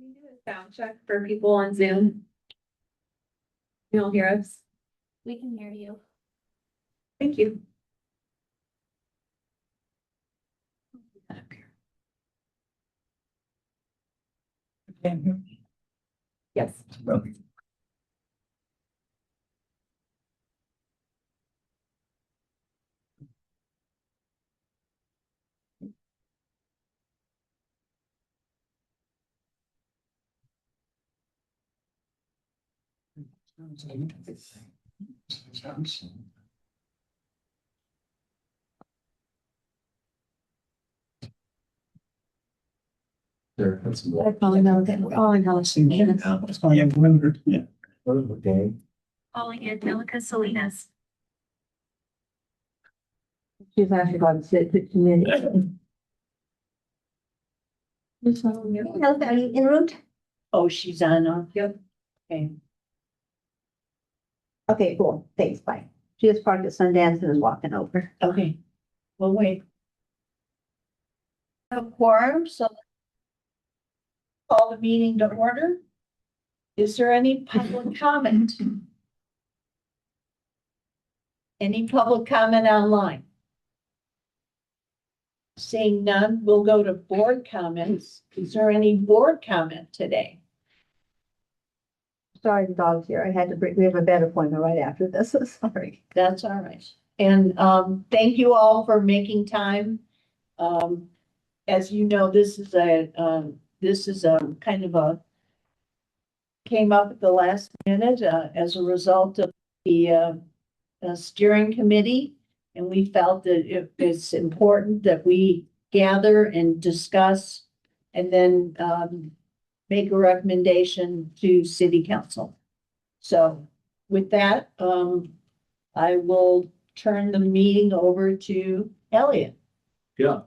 we do a sound check for people on Zoom? You all hear us? We can hear you. Thank you. Yes. There, that's. Calling Angelica Salinas. She's actually got to sit 15 minutes. Angelica, are you en route? Oh, she's on. Yep. Okay. Okay, cool. Thanks, bye. She just parked at Sundance and is walking over. Okay. Well, wait. A quorum, so call the meeting to order. Is there any public comment? Any public comment online? Seeing none, we'll go to board comments. Is there any board comment today? Sorry, the dog's here. I had to bring, we have a vet appointment right after this. Sorry. That's all right. And thank you all for making time. As you know, this is a kind of a came up at the last minute as a result of the steering committee. And we felt that it's important that we gather and discuss and then make a recommendation to city council. So with that, I will turn the meeting over to Elliot. Yeah,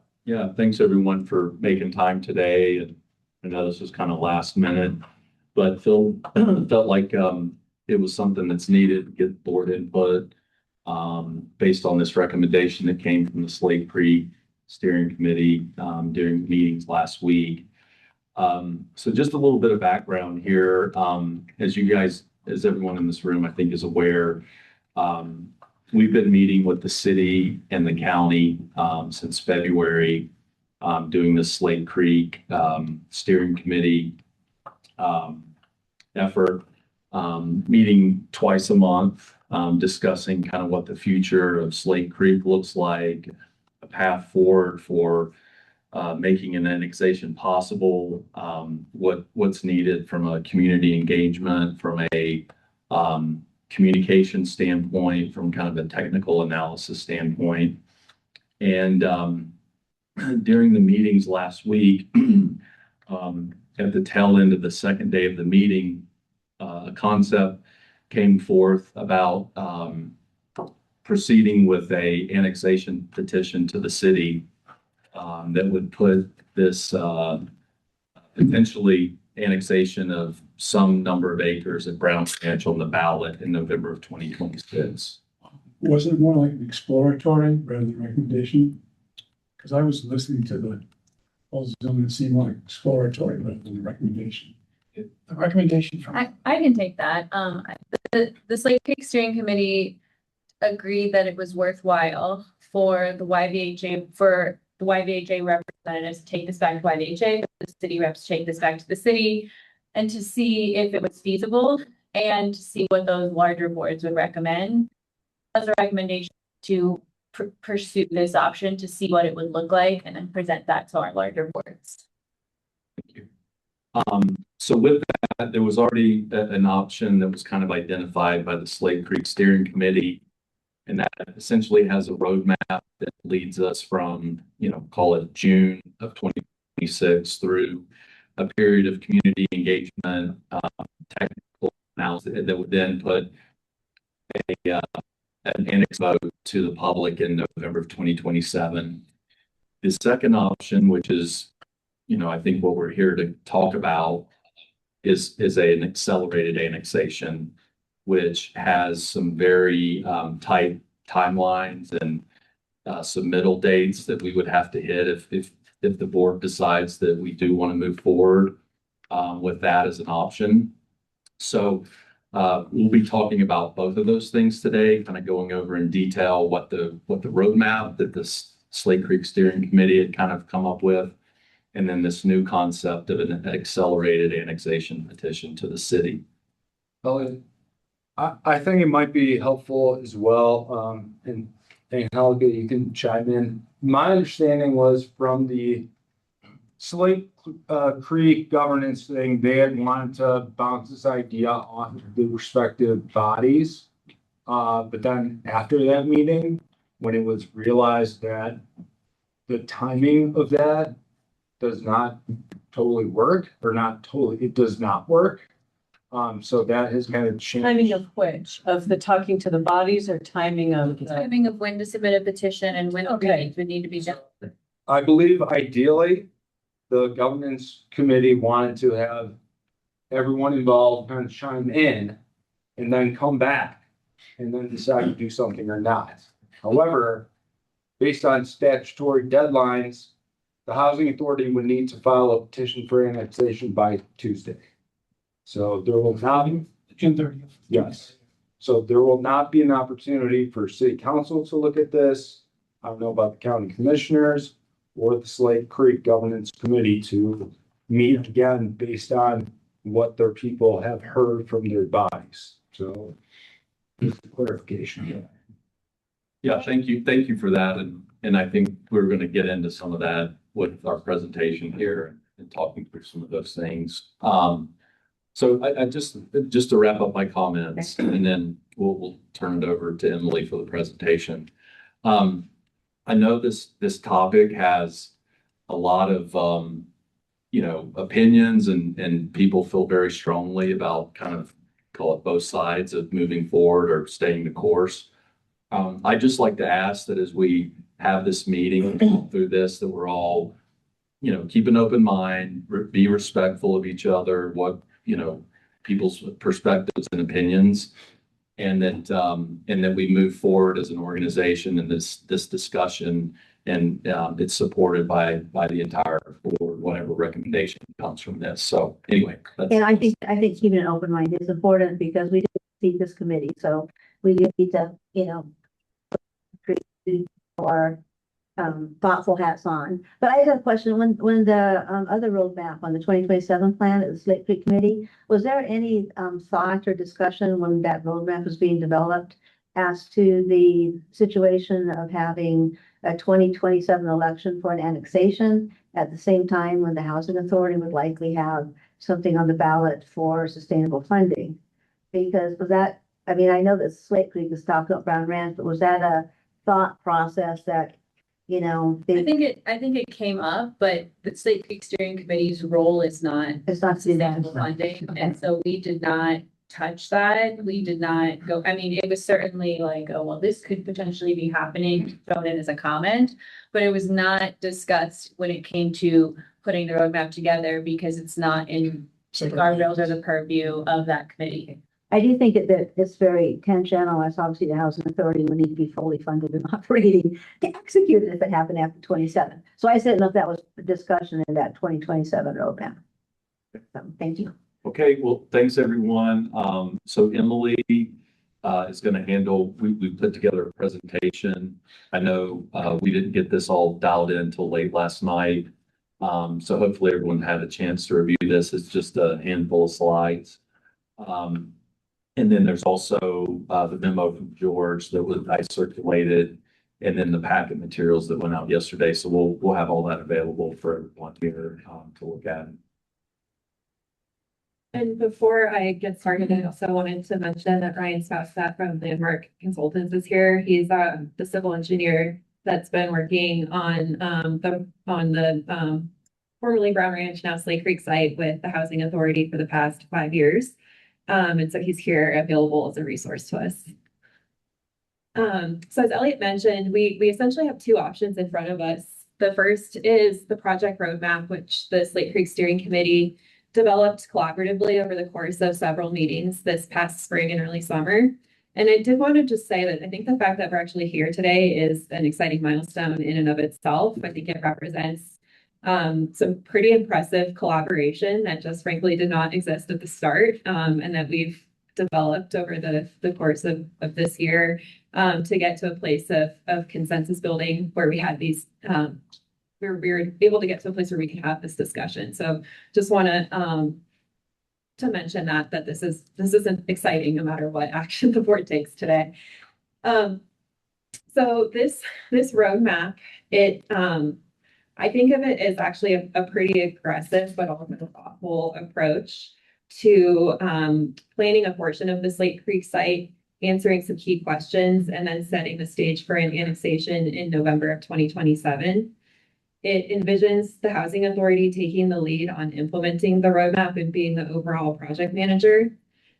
thanks everyone for making time today. And I know this was kind of last minute, but felt like it was something that's needed to get board input based on this recommendation that came from the Slate Creek Steering Committee during meetings last week. So just a little bit of background here. As everyone in this room, I think, is aware, we've been meeting with the city and the county since February, doing the Slate Creek Steering Committee effort, meeting twice a month, discussing kind of what the future of Slate Creek looks like, a path forward for making an annexation possible, what's needed from a community engagement, from a communication standpoint, from kind of a technical analysis standpoint. And during the meetings last week, at the tail end of the second day of the meeting, a concept came forth about proceeding with a annexation petition to the city that would put this potentially annexation of some number of acres at Brown Ranch on the ballot in November of 2026. Was it more like an exploratory rather than recommendation? Because I was listening to the proposal and it seemed like exploratory rather than a recommendation. The recommendation from. I can take that. The Slate Creek Steering Committee agreed that it was worthwhile for the YVHA representatives to take this back to YVHA, the city reps to take this back to the city, and to see if it was feasible and to see what those larger boards would recommend as a recommendation to pursue this option, to see what it would look like and then present that to our larger boards. Thank you. So with that, there was already an option that was kind of identified by the Slate Creek Steering Committee, and that essentially has a roadmap that leads us from, call it June of 2026 through a period of community engagement, technical analysis that would then put an annex vote to the public in November of 2027. The second option, which is, I think what we're here to talk about, is an accelerated annexation, which has some very tight timelines and submittal dates that we would have to hit if the board decides that we do want to move forward. with that as an option. So we'll be talking about both of those things today, kind of going over in detail what the roadmap that this Slate Creek Steering Committee had kind of come up with, and then this new concept of an accelerated annexation petition to the city. Well, I think it might be helpful as well, and Helga, you can chime in. My understanding was from the Slate Creek governance thing, they had wanted to bounce this idea off the respective bodies. But then after that meeting, when it was realized that the timing of that does not totally work, or not totally, it does not work. So that has kind of changed. Timing of which? Of the talking to the bodies or timing of? Timing of when to submit a petition and when it would need to be done. I believe ideally, the governance committee wanted to have everyone involved kind of chime in and then come back and then decide to do something or not. However, based on statutory deadlines, the housing authority would need to file a petition for annexation by Tuesday. So there will not be, June 30th. yes. So there will not be an opportunity for city council to look at this. I don't know about the county commissioners or the Slate Creek Governance Committee to meet again based on what their people have heard from their bodies. So just a clarification. Yeah, thank you. Thank you for that. And I think we're going to get into some of that with our presentation here and talking through some of those things. So I just to wrap up my comments, and then we'll turn it over to Emily for the presentation. I know this topic has a lot of opinions, and people feel very strongly about kind of call it both sides of moving forward or staying the course. I just like to ask that as we have this meeting through this, that we're all, keep an open mind, be respectful of each other, what, people's perspectives and opinions, and that we move forward as an organization in this discussion, and it's supported by the entire board, whatever recommendation comes from this. So anyway. And I think keeping an open mind is important because we did see this committee, so we do need to, create our thoughtful hats on. But I have a question. When the other roadmap on the 2027 plan at the Slate Creek Committee, was there any thought or discussion when that roadmap was being developed as to the situation of having a 2027 election for an annexation at the same time when the housing authority would likely have something on the ballot for sustainable funding? Because was that, I mean, I know that Slate Creek is talking about Brown Ranch, but was that a thought process that I think it came up, but the Slate Creek Steering Committee's role is not it's not to do that? sustainable funding, Okay. and so we did not touch that. We did not go, I mean, it was certainly like, oh, well, this could potentially be happening, thrown in as a comment, but it was not discussed when it came to putting the roadmap together because it's not in the guardrails or the purview of that committee. I do think that it's very tangential, as obviously the housing authority would need to be fully funded and operating to execute it if it happened after 27. So I said, no, that was a discussion in that 2027 roadmap. So, thank you. Okay, well, thanks everyone. So Emily is going to handle, we put together a presentation. I know we didn't get this all dialed in until late last night. So hopefully everyone had a chance to review this. It's just a handful of slides. And then there's also the memo from George that I circulated, and then the packet materials that went out yesterday. So we'll have all that available for everyone here to look at. And before I get started, I also wanted to mention that Ryan Spousat from Landmark Consultants is here. He's the civil engineer that's been working on the formerly Brown Ranch, now Slate Creek site with the Housing Authority for the past 5 years. And so he's here available as a resource to us. So as Elliot mentioned, we essentially have two options in front of us. The first is the project roadmap, which the Slate Creek Steering Committee developed collaboratively over the course of several meetings this past spring and early summer. And I did want to just say that I think the fact that we're actually here today is an exciting milestone in and of itself. I think it represents some pretty impressive collaboration that just frankly did not exist at the start, and that we've developed over the course of this year, to get to a place of consensus building where we had these, we were able to get to a place where we can have this discussion. So just want to mention that this is exciting no matter what action the board takes today. So this roadmap, I think of it as actually a pretty aggressive but also thoughtful approach to planning a portion of the Slate Creek site, answering some key questions, and then setting the stage for an annexation in November of 2027. It envisions the Housing Authority taking the lead on implementing the roadmap and being the overall project manager.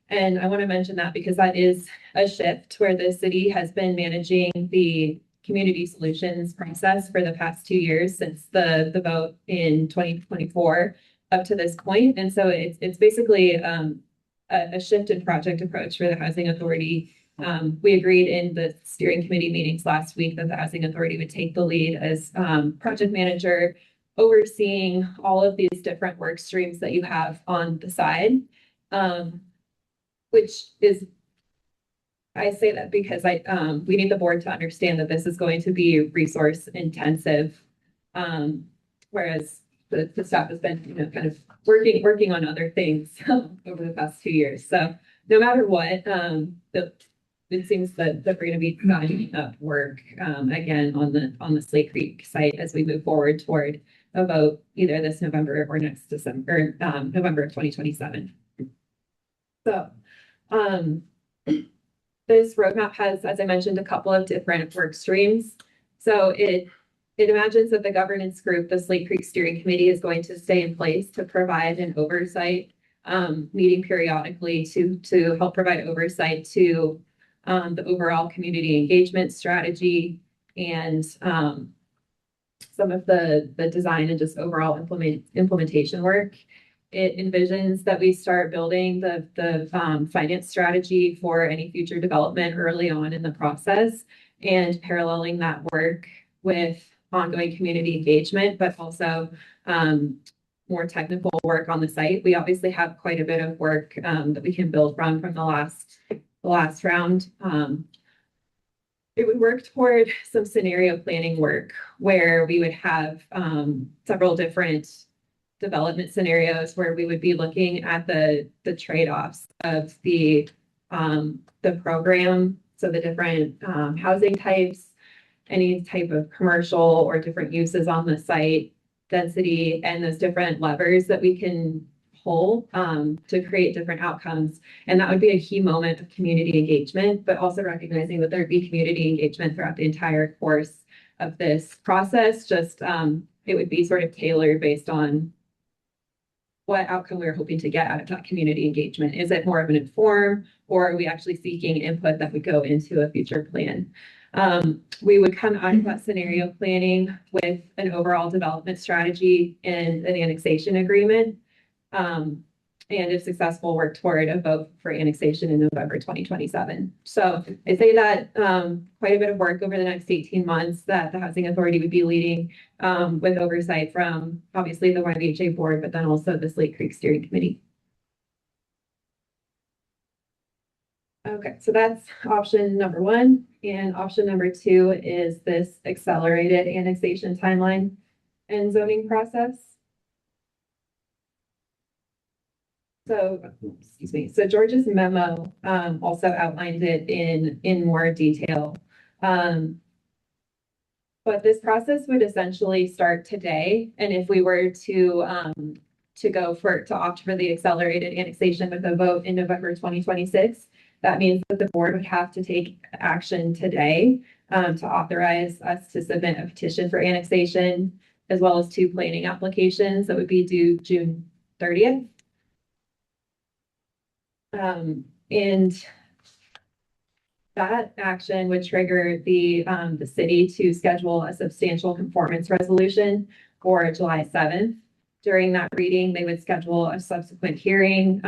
And I want to mention that because that is a shift where the city has been managing the community solutions process for the past 2 years since the vote in 2024 up to this point. And so it's basically a shift in project approach for the Housing Authority. We agreed in the steering committee meetings last week that the Housing Authority would take the lead as project manager, overseeing all of these different work streams that you have on the side, which is, I say that because we need the board to understand that this is going to be resource intensive, whereas the staff has been, kind of working on other things over the past 2 years. So no matter what, it seems that we're going to be lining up work again on the Slate Creek site as we move forward toward a vote either this November or next December, November of 2027. So this roadmap has, as I mentioned, a couple of different work streams. So it imagines that the governance group, the Slate Creek Steering Committee, is going to stay in place to provide an oversight, meeting periodically to help provide oversight to the overall community engagement strategy and some of the design and just overall implementation work. It envisions that we start building the finance strategy for any future development early on in the process and paralleling that work with ongoing community engagement, but also more technical work on the site. We obviously have quite a bit of work that we can build from the last round. It would work toward some scenario planning work where we would have several different development scenarios where we would be looking at the trade-offs of the program. So the different housing types, any type of commercial or different uses on the site, density, and those different levers that we can pull to create different outcomes. And that would be a key moment of community engagement, but also recognizing that there'd be community engagement throughout the entire course of this process. Just it would be sort of tailored based on what outcome we were hoping to get out of that community engagement. Is it more of an inform, or are we actually seeking input that would go into a future plan? We would come out of that scenario planning with an overall development strategy and an annexation agreement. And if successful, work toward a vote for annexation in November 2027. So I say that quite a bit of work over the next 18 months that the Housing Authority would be leading with oversight from obviously the YVHA board, but then also the Slate Creek Steering Committee. Okay, so that's option number one. And option number two is this accelerated annexation timeline and zoning process. So, excuse me. So George's memo also outlined it in more detail. But this process would essentially start today. And if we were to opt for the accelerated annexation with a vote in November 2026, that means that the board would have to take action today to authorize us to submit a petition for annexation, as well as 2 planning applications that would be due June 30th. And that action would trigger the city to schedule a substantial conformance resolution for July 7th. During that reading, they would schedule a subsequent hearing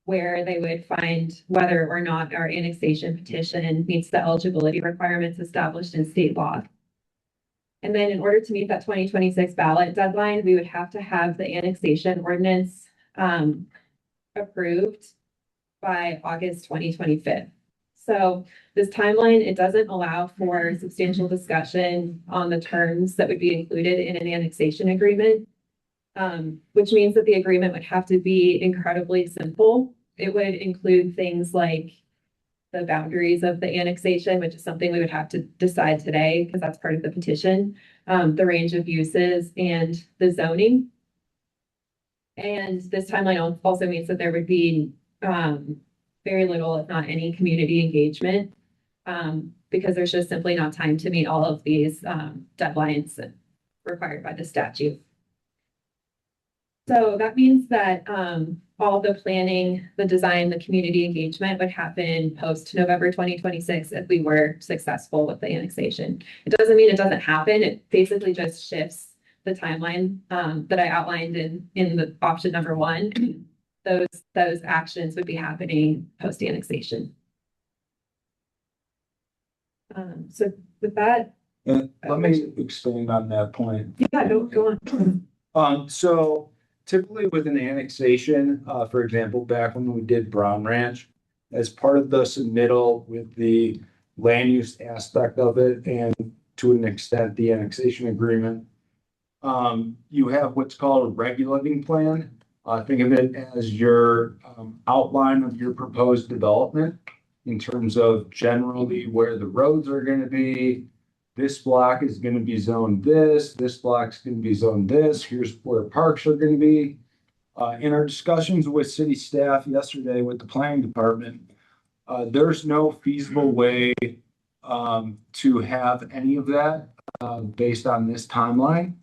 where they would find whether or not our annexation petition meets the eligibility requirements established in state law. And then in order to meet that 2026 ballot deadline, we would have to have the annexation ordinance approved by August 2025. So this timeline, it doesn't allow for substantial discussion on the terms that would be included in an annexation agreement, which means that the agreement would have to be incredibly simple. It would include things like the boundaries of the annexation, which is something we would have to decide today because that's part of the petition, the range of uses and the zoning. And this timeline also means that there would be very little, if not any, community engagement because there's just simply not time to meet all of these deadlines required by the statute. So that means that all the planning, the design, the community engagement would happen post November 2026 if we were successful with the annexation. It doesn't mean it doesn't happen. It basically just shifts the timeline that I outlined in the option number 1. Those actions would be happening post annexation. So with that, And let me expand on that point. yeah, go on. So typically with an annexation, for example, back when we did Brown Ranch, as part of the submittal with the land use aspect of it, and to an extent, the annexation agreement, you have what's called a regulating plan. Think of it as your outline of your proposed development in terms of generally where the roads are going to be. This block is going to be zoned this block's going to be zoned this, here's where parks are going to be. In our discussions with city staff yesterday with the planning department, there's no feasible way to have any of that based on this timeline.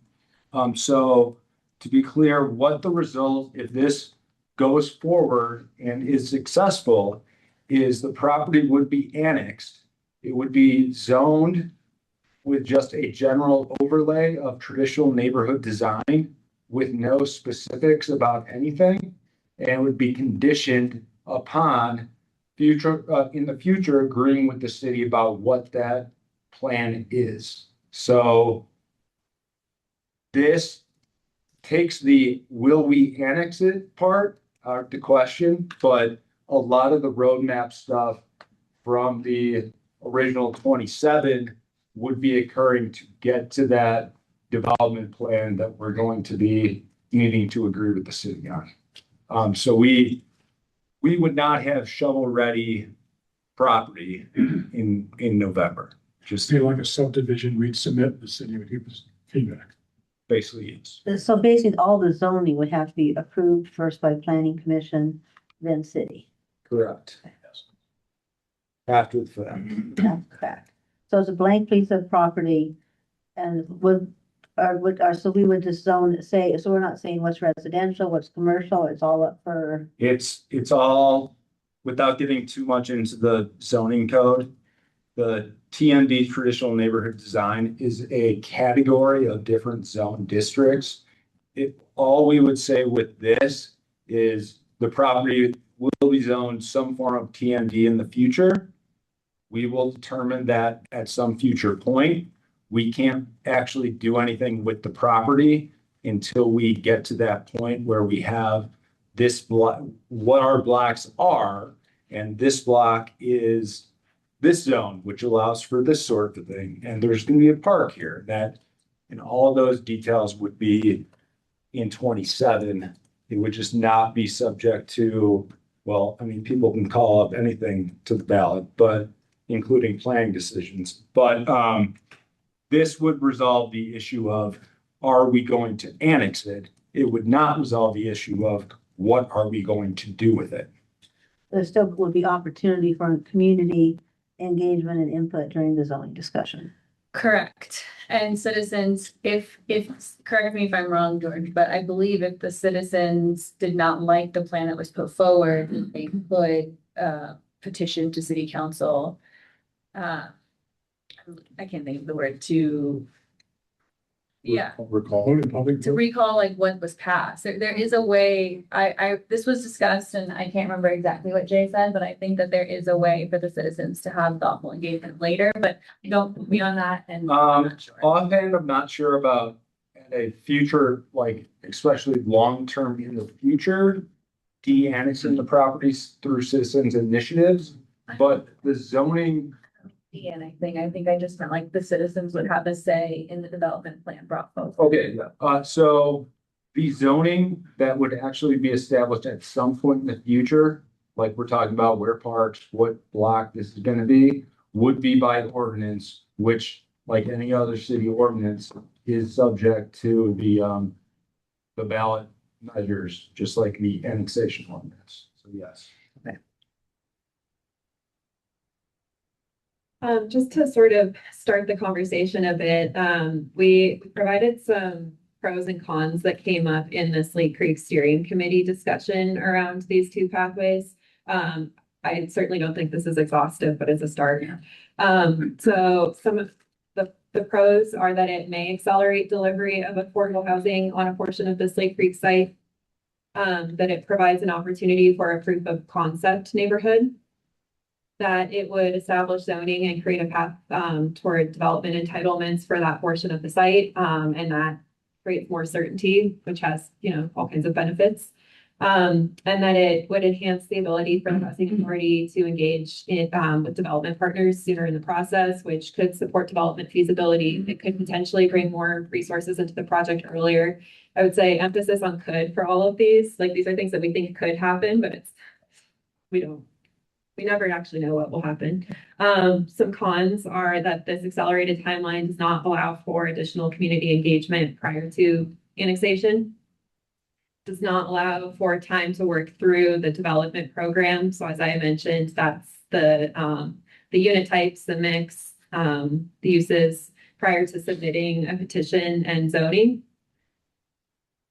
So to be clear, what the result, if this goes forward and is successful, is the property would be annexed. It would be zoned with just a general overlay of traditional neighborhood design with no specifics about anything, and would be conditioned upon in the future agreeing with the city about what that plan is. So this takes the will we annex it part out of the question, but a lot of the roadmap stuff from the original 27 would be occurring to get to that development plan that we're going to be needing to agree with the city on. So we would not have shovel-ready property in November. Just Be like a subdivision, we'd submit, the city would give us feedback. basically, yes. So basically, all the zoning would have to be approved first by planning commission, then city. Correct. After the fact. That's correct. So it's a blank piece of property and so we would just zone, say, so we're not saying what's residential, what's commercial, it's all up for. It's all, without getting too much into the zoning code, the TND traditional neighborhood design is a category of different zone districts. All we would say with this is the property will be zoned some form of TND in the future. We will determine that at some future point. We can't actually do anything with the property until we get to that point where we have this block, what our blocks are, and this block is this zone, which allows for this sort of thing. And there's going to be a park here that, and all of those details would be in 27. It would just not be subject to, well, I mean, people can call up anything to the ballot, but including planning decisions. But this would resolve the issue of, are we going to annex it? It would not resolve the issue of what are we going to do with it? There still would be opportunity for community engagement and input during the zoning discussion. Correct. And citizens, if, correct me if I'm wrong, George, but I believe if the citizens did not like the plan that was put forward, they could petition to city council. I can't think of the word, to Yeah. Recall. Vote in public. To recall like what was passed. There is a way, this was discussed and I can't remember exactly what Jay said, but I think that there is a way for the citizens to have thoughtful engagement later, but don't put me on that and. I'm not sure. Offhand, I'm not sure about a future, like especially long-term in the future, de-annexing the properties through citizens initiatives, but the zoning. And I think I just meant like the citizens would have a say in the development plan brought forward. Okay, so the zoning that would actually be established at some point in the future, like we're talking about where parks, what block this is gonna be, would be by ordinance, which like any other city ordinance is subject to the ballot measures, just like the annexation ordinance. So yes. Just to sort of start the conversation a bit, we provided some pros and cons that came up in the Slate Creek Steering Committee discussion around these two pathways. I certainly don't think this is exhaustive, but it's a start. So some of the pros are that it may accelerate delivery of affordable housing on a portion of the Slate Creek site, that it provides an opportunity for a proof of concept neighborhood, that it would establish zoning and create a path toward development entitlements for that portion of the site, and that creates more certainty, which has, all kinds of benefits. And that it would enhance the ability for the housing authority to engage in, with development partners sooner in the process, which could support development feasibility. It could potentially bring more resources into the project earlier. I would say emphasis on could for all of these. Like, these are things that we think could happen, but we never actually know what will happen. Some cons are that this accelerated timeline does not allow for additional community engagement prior to annexation. Does not allow for time to work through the development program. So as I mentioned, that's the unit types, the mix, the uses prior to submitting a petition and zoning.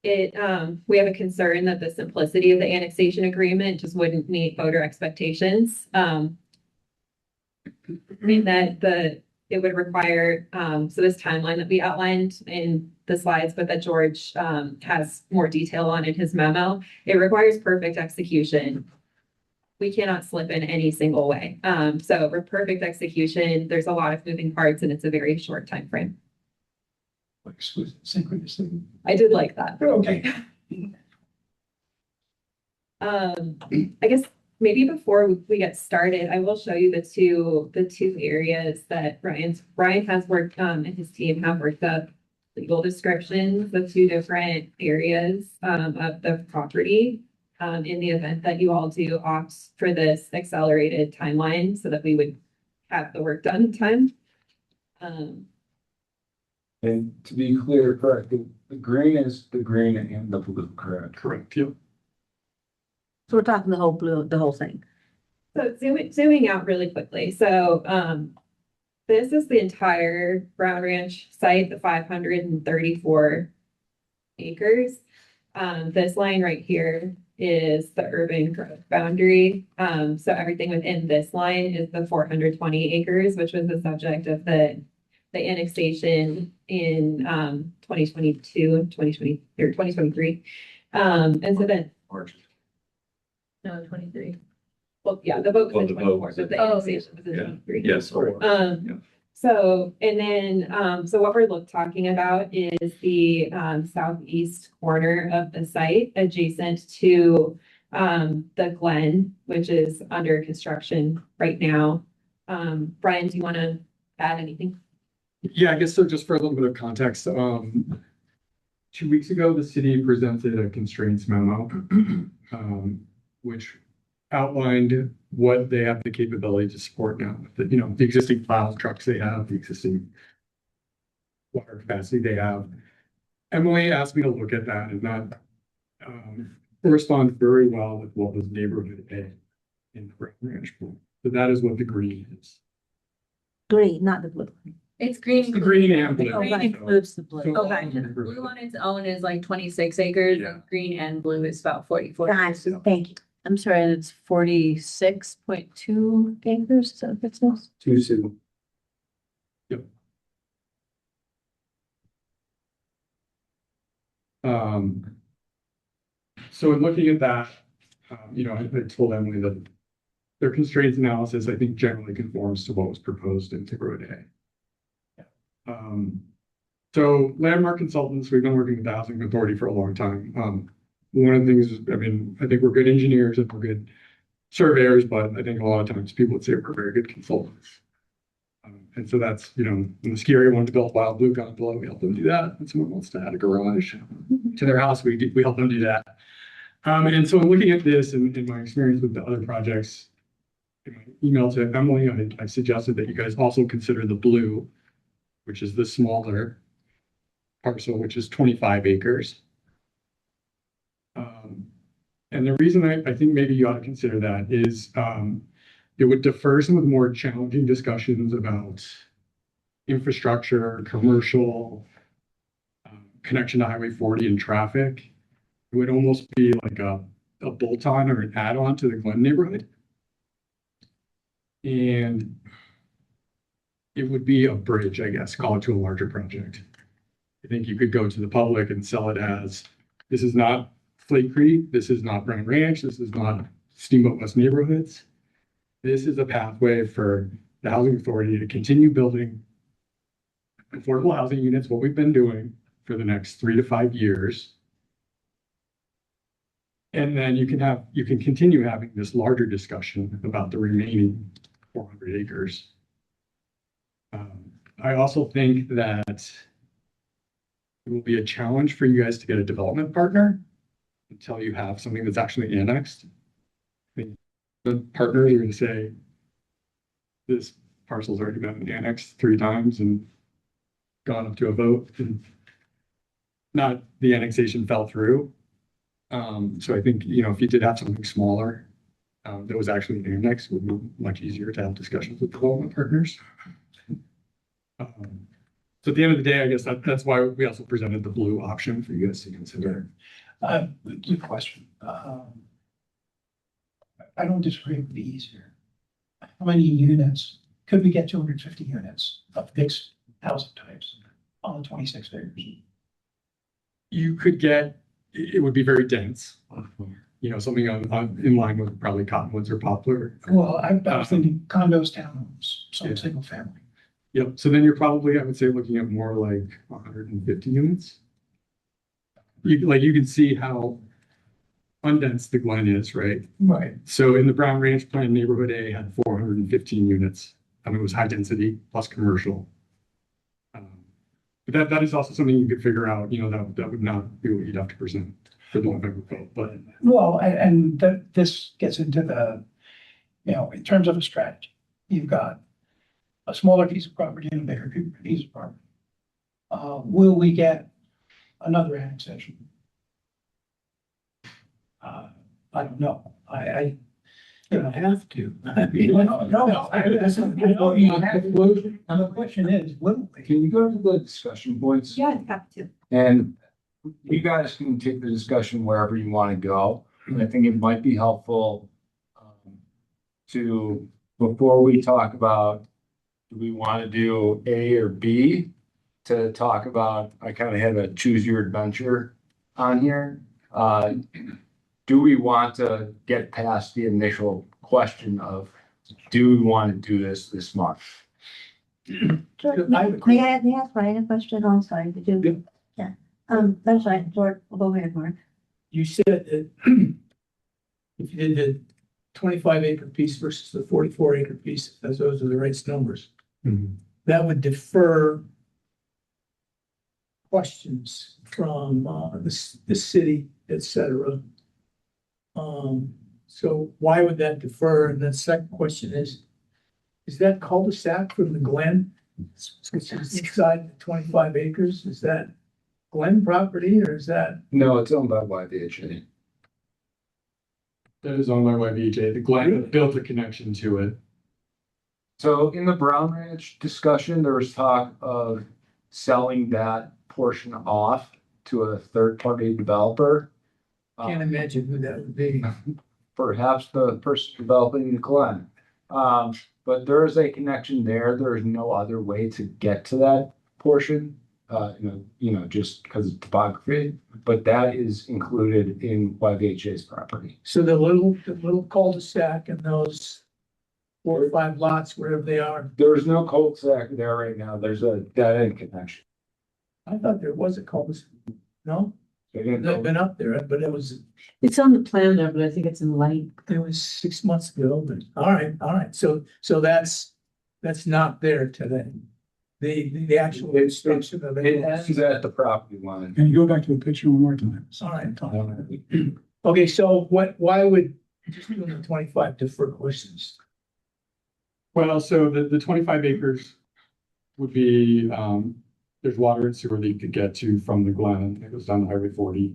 We have a concern that the simplicity of the annexation agreement just wouldn't meet voter expectations. In that it would require, so this timeline that we outlined in the slides, but that George has more detail on in his memo, it requires perfect execution. We cannot slip in any single way. So for perfect execution, there's a lot of moving parts and it's a very short time frame. Synchronously. I did like that. Okay. I guess maybe before we get started, I will show you the two areas that Ryan has worked and his team have worked up legal descriptions of two different areas of the property in the event that you all do opt for this accelerated timeline so that we would have the work done in time. And to be clear, correct, the green is the green and the blue, correct? Correct, yep. So we're talking the whole blue, the whole thing. So zooming out really quickly. So this is the entire Brown Ranch site, the 534 acres. This line right here is the urban growth boundary. So everything within this line is the 420 acres, which was the subject of the annexation in 2022 and 2020 or 2023. And so then No, 23. well, yeah, the vote was in Oh, the vote 24, was but in- the annexation was in 23. Yes. Yeah. So, and then, so what we're talking about is the southeast corner of the site adjacent to the Glen, which is under construction right now. Brian, do you want to add anything? Yeah, I guess so. Just for a little bit of context, 2 weeks ago, the city presented a constraints memo, which outlined what they have the capability to support now. The existing plow trucks they have, the existing water capacity they have. Emily asked me to look at that, and that corresponds very well with what was neighborhood A in the Brown Ranch pool. So that is what the green is. Green, not the blue. It's green. The green and blue. Oh, that includes the blue. So- Okay. Blue on its own is like 26 acres. Yeah. Green and blue is about 44. Guys, thank you. I'm sorry, it's 46.2 acres, is that what it says? 2-2. So in looking at that, I told Emily that their constraints analysis, I think, generally conforms to what was proposed in Road A. So Landmark Consultants, we've been working with the Housing Authority for a long time. One of the things is, I think we're good engineers and we're good surveyors, but I think a lot of times people would say we're very good consultants. And so that's, when the ski area wanted to build Wild Blue Gondola, we help them do that. And someone wants to add a garage to their house, we help them do that. And so looking at this and in my experience with the other projects, in my email to Emily, I suggested that you guys also consider the blue, which is the smaller parcel, which is 25 acres. And the reason I think maybe you ought to consider that is it would defer some of the more challenging discussions about infrastructure, commercial, connection to Highway 40 and traffic. It would almost be like a bolt-on or an add-on to the Glen neighborhood. And it would be a bridge, I guess, call it to a larger project. I think you could go to the public and sell it as, this is not Flake Creek, this is not Brown Ranch, this is not Steamboat West neighborhoods. This is a pathway for the Housing Authority to continue building affordable housing units, what we've been doing for the next 3 to 5 years. And then you can continue having this larger discussion about the remaining 400 acres. I also think that it will be a challenge for you guys to get a development partner until you have something that's actually annexed. I think the partners are going to say, this parcel's already been annexed 3 times and gone up to a vote, and not the annexation fell through. So I think, if you did have something smaller that was actually annexed, it would be much easier to have discussions with development partners. So at the end of the day, I guess that's why we also presented the blue option for you guys to consider. Good question. I don't disagree with the ease here. How many units, could we get 250 units of fixed housing types on 26 acres? You could get, it would be very dense. Something in line with probably cottonwoods or poplar. Well, I was thinking condos, townhomes, some single family. Yep. So then you're probably, I would say, looking at more like 150 units. You can see how undense the Glen is, right? Right. So in the Brown Ranch plan, neighborhood A had 415 units. I mean, it was high density plus commercial. But that is also something you could figure out, that would not be what you'd have to present for the November vote. But Well, and this gets into the, in terms of a strategy, you've got a smaller piece of property and a bigger piece of property. Will we get another annexation? I don't know. You don't have to. No. And the question is, will we? Can you go to the discussion points? Yeah, I'd have to. And you guys can take the discussion wherever you want to go. And I think it might be helpful to, before we talk about, do we want to do A or B, to talk about, I kind of had a choose your adventure on here. Do we want to get past the question of, do we want to do this month? George, may I ask Ryan a question? Oh, I'm sorry, did you? Yeah. That's right, George, go ahead, Mark. You said that if you did the 25 acre piece versus the 44 acre piece, as those are the right numbers, that would defer questions from the city, et cetera. So why would that defer? And the second question is that cul-de-sac from the Glen, which is inside the 25 acres, is that Glen property or is that? No, it's owned by YVHA. that is owned by YVHA. The Glen built a connection to it. So in the Brown Ranch discussion, there was talk of selling that portion off to a third-party developer. Can't imagine who that would be. Perhaps the person developing the Glen. But there is a connection there. There is no other way to get to that portion. just because of topography, but that is included in YVHA's property. So the little cul-de-sac and those 4 or 5 lots, wherever they are, There's no cul-de-sac there right now. There's a dead end connection. I thought there was a cul-de-sac. No, They didn't they've go- been up there, but it was, It's on the plan there, but I think it's in light. it was 6 months ago, but all right. So that's not there today. The actual construction of It it. ends at the property line. Can you go back to the picture one more time? All right. I don't know. Okay, so why would, just doing the 25 defer questions? Well, so the 25 acres would be, there's water and sewer that you could get to from the Glen. It goes down to Highway 40.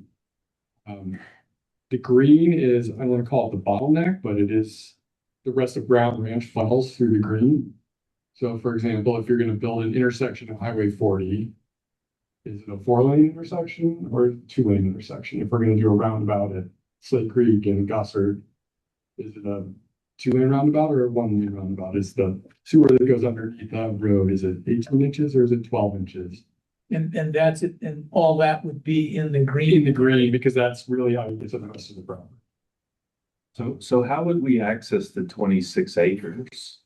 The green is, I don't want to call it the bottleneck, but it is the rest of Brown Ranch funnels through the green. So for example, if you're going to build an intersection of Highway 40, is it a 4-lane intersection or a 2-lane intersection? If we're going to do a roundabout at Slate Creek and Gossard, is it a 2-lane roundabout or a 1-lane roundabout? Is the sewer that goes underneath that road, is it 18 inches or is it 12 inches? And that's it, and all that would be in the In green. the green, because that's really how you get to the rest of the property. So how would we access the 26 acres?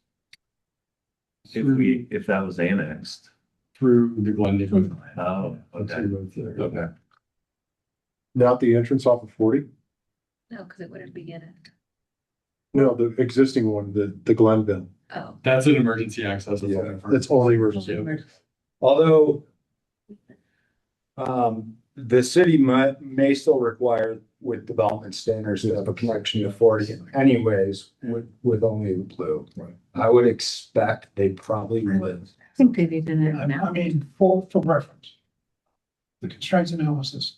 If that was annexed? Through the Glen neighborhood. Oh, That's okay, two roads there. okay. Not the entrance off of 40? No, because it wouldn't be in it. No, the existing one, the Glenville. Oh. That's an emergency access. Yeah, it's only emergency. Although the city may still require with development standards to have a connection to 40 anyways, with only the blue. Right. I would expect they probably would. I think they need in it now. I mean, for reference, the constraints analysis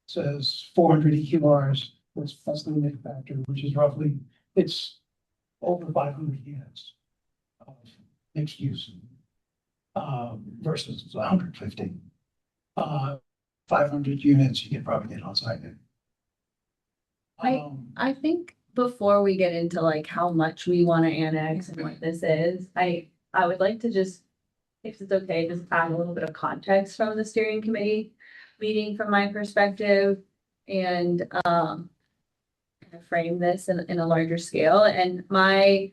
says 400 EQRs was plus the limit factor, which is roughly, it's over 500 units of mixed use versus 150. 500 units, you could probably get on site. I think before we get into like how much we want to annex and what this is, I would like to just, if it's okay, just add a little bit of context from the steering committee meeting from my perspective and kind of frame this in a larger scale. And my,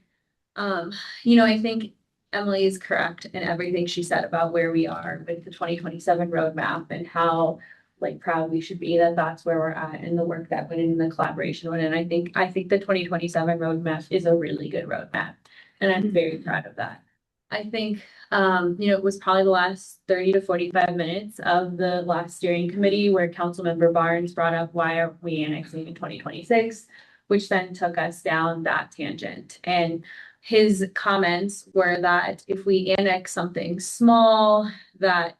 I think Emily is correct in everything she said about where we are with the 2027 roadmap and how like proud we should be that that's where we're at and the work that went in the collaboration went in. I think the 2027 roadmap is a really good roadmap and I'm very proud of that. I think, it was probably the last 30 to 45 minutes of the last steering committee where Councilmember Barnes brought up why are we annexing in 2026, which then took us down that tangent. And his comments were that if we annex something small that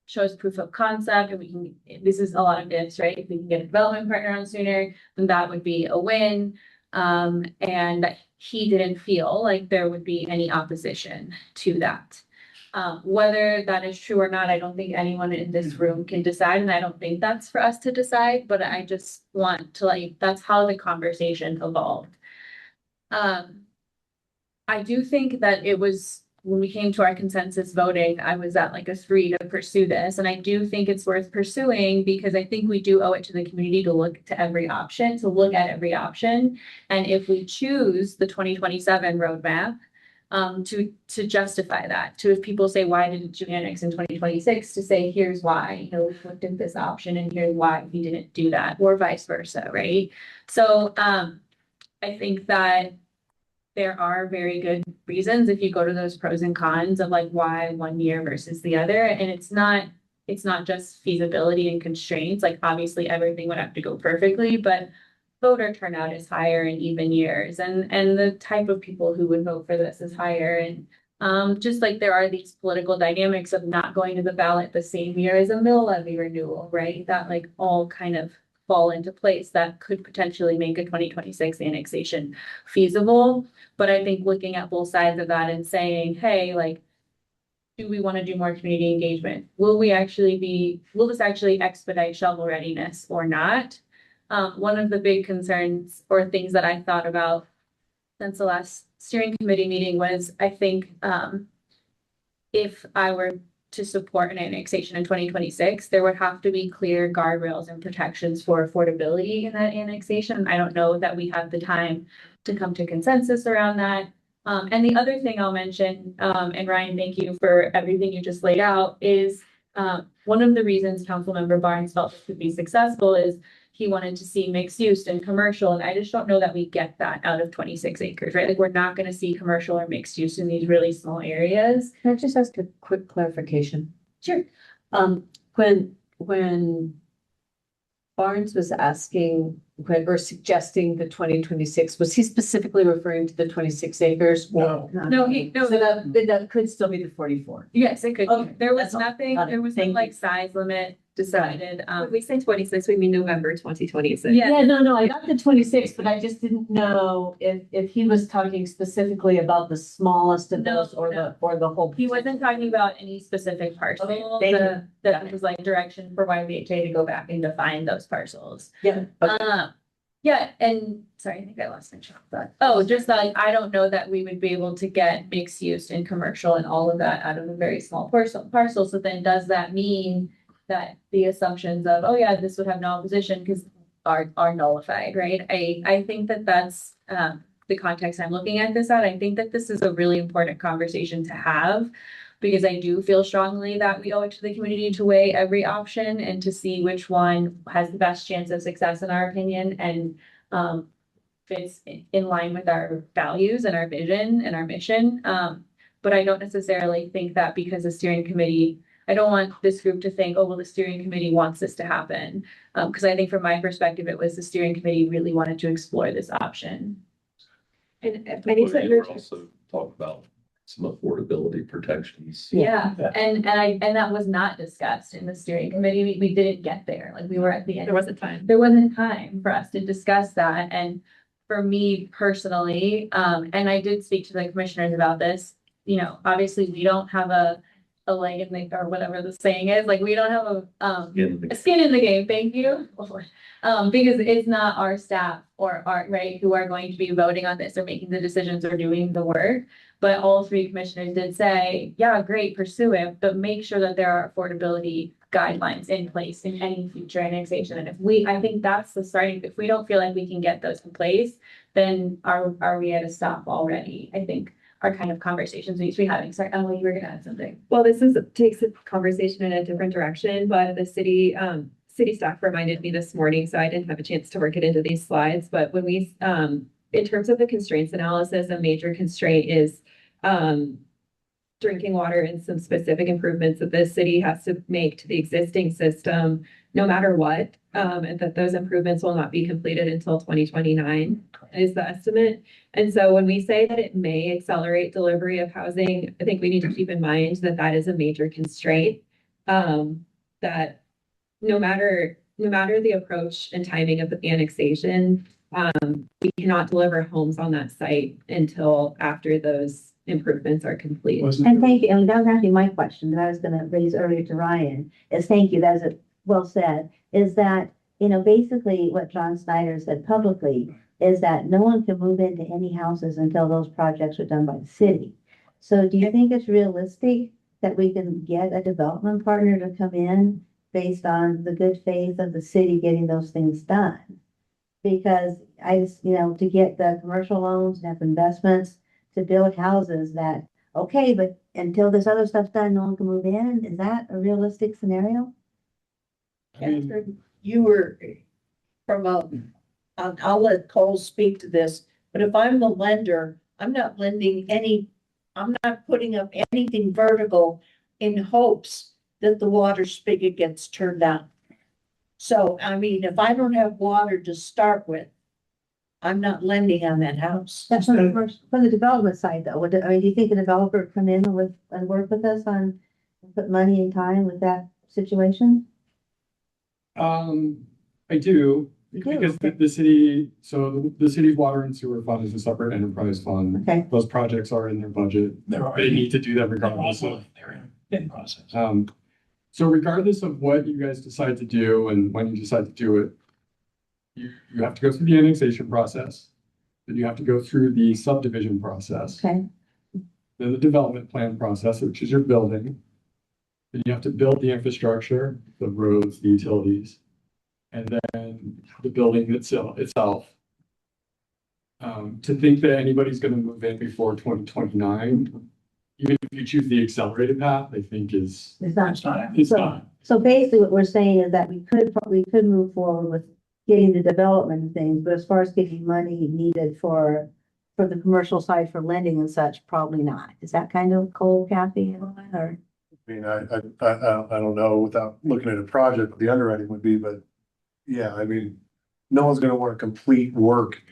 shows proof of concept and this is a lot of ifs, right? If we can get a development partner on sooner, then that would be a win. And he didn't feel like there would be any opposition to that. Whether that is true or not, I don't think anyone in this room can decide, and I don't think that's for us to decide, but I just want to that's how the conversation evolved. I do think that it was, when we came to our consensus voting, I was at like a 3 to pursue this. And I do think it's worth pursuing because I think we do owe it to the community to look at every option. And if we choose the 2027 roadmap, to justify that, if people say, why didn't you annex in 2026, to say, here's why, we looked at this option and here's why we didn't do that, or vice versa, right? So I think that there are very good reasons if you go to those pros and cons of like why one year versus the other. And it's not just feasibility and constraints. Like obviously everything would have to go perfectly, but voter turnout is higher in even years. And the type of people who would vote for this is higher. And just like there are these political dynamics of not going to the ballot the same year as a mill levy renewal, right? That like all kind of fall into place that could potentially make a 2026 annexation feasible. But I think looking at both sides of that and saying, hey, like, do we want to do more community engagement? Will this actually expedite shovel readiness or not? One of the big concerns or things that I thought about since the last steering committee meeting was, I think, if I were to support an annexation in 2026, there would have to be clear guardrails and protections for affordability in that annexation. I don't know that we have the time to come to consensus around that. And the other thing I'll mention, and Ryan, thank you for everything you just laid out, is one of the reasons Councilmember Barnes felt this could be successful is he wanted to see mixed use and commercial, and I just don't know that we get that out of 26 acres, right? Like, we're not gonna see commercial or mixed use in these really small areas. Can I just ask a quick clarification? Sure. When Barnes was asking, or suggesting the 2026, was he specifically referring to the 26 acres? No. No, So that could still be the 44. yes, it could. Okay, There was that's all. nothing, Got it. there was no Thank like you. size limit decided. When we say 26, we mean November 2026. Yeah. Yeah, no, I got the 26, but I just didn't know if he was talking specifically about the smallest of those or the whole. He wasn't talking about any specific parcel. Okay, thank you. That was like direction for YVHA to go back and define those parcels. Yeah. Okay. Yeah, and sorry, I think I lost my train of thought. Oh, just like, I don't know that we would be able to get mixed use and commercial and all of that out of a very small parcel. So then does that mean that the assumptions of, oh yeah, this would have no opposition because are nullified, right? I think that that's the context I'm looking at this at. I think that this is a really important conversation to have, because I do feel strongly that we owe it to the community to weigh every option and to see which one has the best chance of success in our opinion and fits in line with our values and our vision and our mission. But I don't necessarily think that because the steering committee, I don't want this group to think, oh, well, the steering committee wants this to happen. Because I think from my perspective, it was the steering committee really wanted to explore this option. And I I think need we're to gonna also talk about some affordability protections. Yeah, and that was not discussed in the steering committee. We didn't get there. Like, we were at the end. there wasn't time. There wasn't time for us to discuss that. And for me personally, and I did speak to the commissioners about this, you know, obviously we don't have a leg in the, or whatever the saying is, like, we don't have a skin in the game, thank you. Because it's not our staff or our, right, who are going to be voting on this or making the decisions or doing the work. But all three commissioners did say, yeah, great, pursue it, but make sure that there are affordability guidelines in place in any future annexation. And I think that's the starting, if we don't feel like we can get those in place, then are we at a stop already? I think our kind of conversations we need to be having. Sorry, Emily, you were gonna add something. Well, takes the conversation in a different direction, but the city staff reminded me this morning, so I didn't have a chance to work it into these slides. But when we, in terms of the constraints analysis, a major constraint is drinking water and some specific improvements that the city has to make to the existing system, no matter what, and that those improvements will not be completed until 2029 is the estimate. And so when we say that it may accelerate delivery of housing, I think we need to keep in mind that that is a major constraint. That no matter the approach and timing of the annexation, we cannot deliver homes on that site until after those improvements are complete. And thank you, and that was actually my question that I was gonna raise earlier to Ryan, is thank you, that's well said, is that, you know, basically what John Snyder said publicly is that no one can move into any houses until those projects are done by the city. So do you think it's realistic that we can get a development partner to come in based on the good faith of the city getting those things done? Because I just, you know, to get the commercial loans and have investments to build houses that, okay, but until this other stuff's done, no one can move in. Is that a realistic scenario? Catherine, you were I'll let Cole speak to this, but if I'm the lender, I'm not putting up anything vertical in hopes that the water spigot gets turned on. So, I mean, if I don't have water to start with, I'm not lending on that house. That's from the development side though. Do you think a developer would come in and work with us on, put money and time with that situation? I do, You do? because the city, so the city's water and sewer fund is a separate enterprise fund. Okay. Those projects are in their budget. They need to do that regardless of. They're in process. So regardless of what you guys decide to do and when you decide to do it, you have to go through the annexation process, then you have to go through the subdivision process, Okay, then the development plan process, which is your building. then you have to build the infrastructure, the roads, the utilities, and then the building itself. To think that anybody's gonna move in before 2029, even if you choose the accelerated path, I think is, It's not. It's not, it's So- not. So basically what we're saying is that we could move forward with getting the development and things, but as far as getting money needed for the commercial side for lending and such, probably not. Is that kind of cold, Kathy, or? I mean, I don't know without looking at a project, what the underwriting would be, but yeah, I mean, no one's gonna want to complete work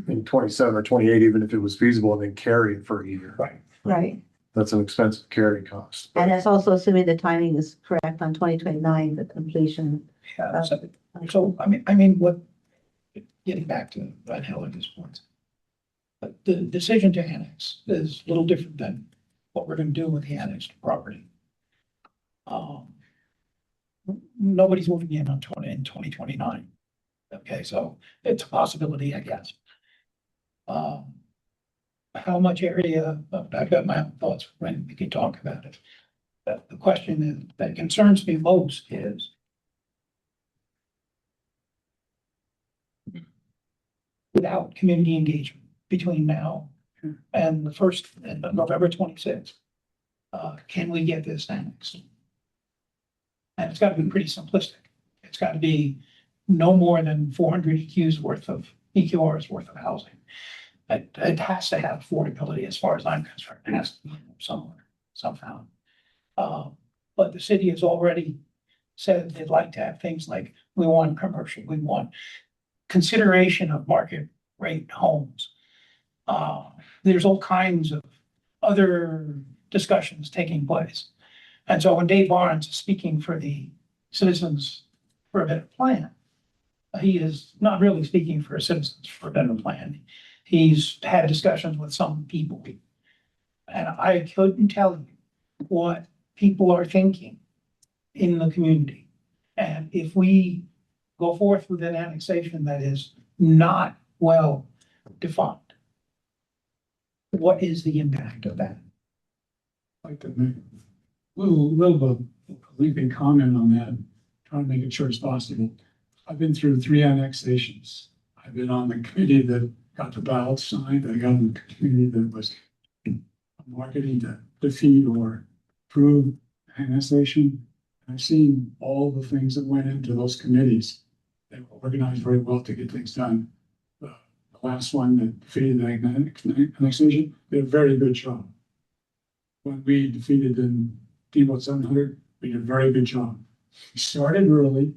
in 27 or 28, even if it was feasible, and then carry it for a year. right. Right. That's an expensive carry cost. And that's also assuming the timing is correct on 2029, the completion. Yeah, so, I mean, what, getting back to Van Hellen's points. But the decision to annex is a little different than what we're gonna do with the annexed property. Nobody's moving in on 2029. Okay, so it's a possibility, I guess. How much area, I've got my own thoughts when we can talk about it. But the question that concerns me most is without community engagement between now and the first, and November 26th, can we get this annexed? And it's gotta be pretty simplistic. It's gotta be no more than 400 EQRs worth of housing. It has to have affordability as far as I'm concerned. It has to be somewhere, somehow. But the city has already said they'd like to have things like, we want commercial, we want consideration of market rate homes. There's all kinds of other discussions taking place. And so when Dave Barnes is speaking for the Citizens for a Better Plan, he is not really speaking for Citizens for a Better Plan. He's had discussions with some people. And I couldn't tell you what people are thinking in the community. And if we go forth with an annexation that is not well defined, what is the impact of that? I'd like to make a little bit of a leaping comment on that, trying to make it short as possible. I've been through 3 annexations. I've been on the committee that got the ballot signed. I got on the committee that was marketing to defeat or approve annexation. I've seen all the things that went into those committees. They were organized very well to get things done. The last one that defeated the annexation did a very good job. When we defeated in Depot 700, we did a very good job. We started early,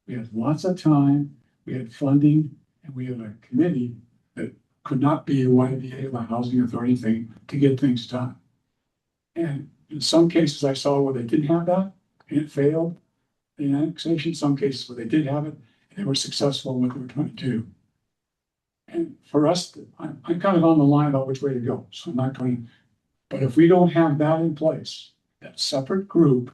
we had lots of time, we had funding, and we had a committee that could not be a YVHA, the Housing Authority thing, to get things done. And in some cases I saw where they didn't have that, and it failed in annexation. Some cases where they did have it, and they were successful in what they were trying to do. And for us, I'm kind of on the line about which way to go, so I'm not going. But if we don't have that in place, that separate group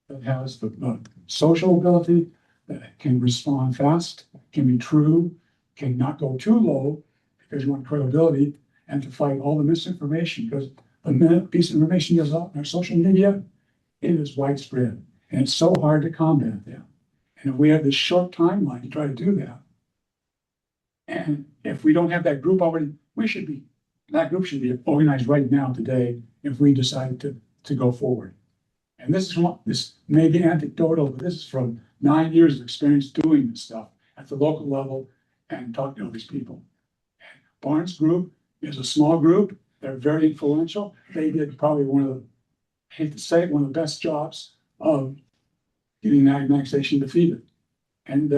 that has the social ability, that can respond fast, can be true, can not go too low because you want credibility, and to fight all the misinformation, because the minute piece of information goes out on our social media, it is widespread, and it's so hard to combat that. And if we have this short timeline to try to do that, and if we don't have that group already, that group should be organized right now today if we decide to go forward. And this may be anecdotal, but this is from 9 years of experience doing this stuff at the local level and talking to all these people. And Barnes Group is a small group. They're very influential. They did probably I hate to say it, one of the best jobs of getting that annexation defeated. And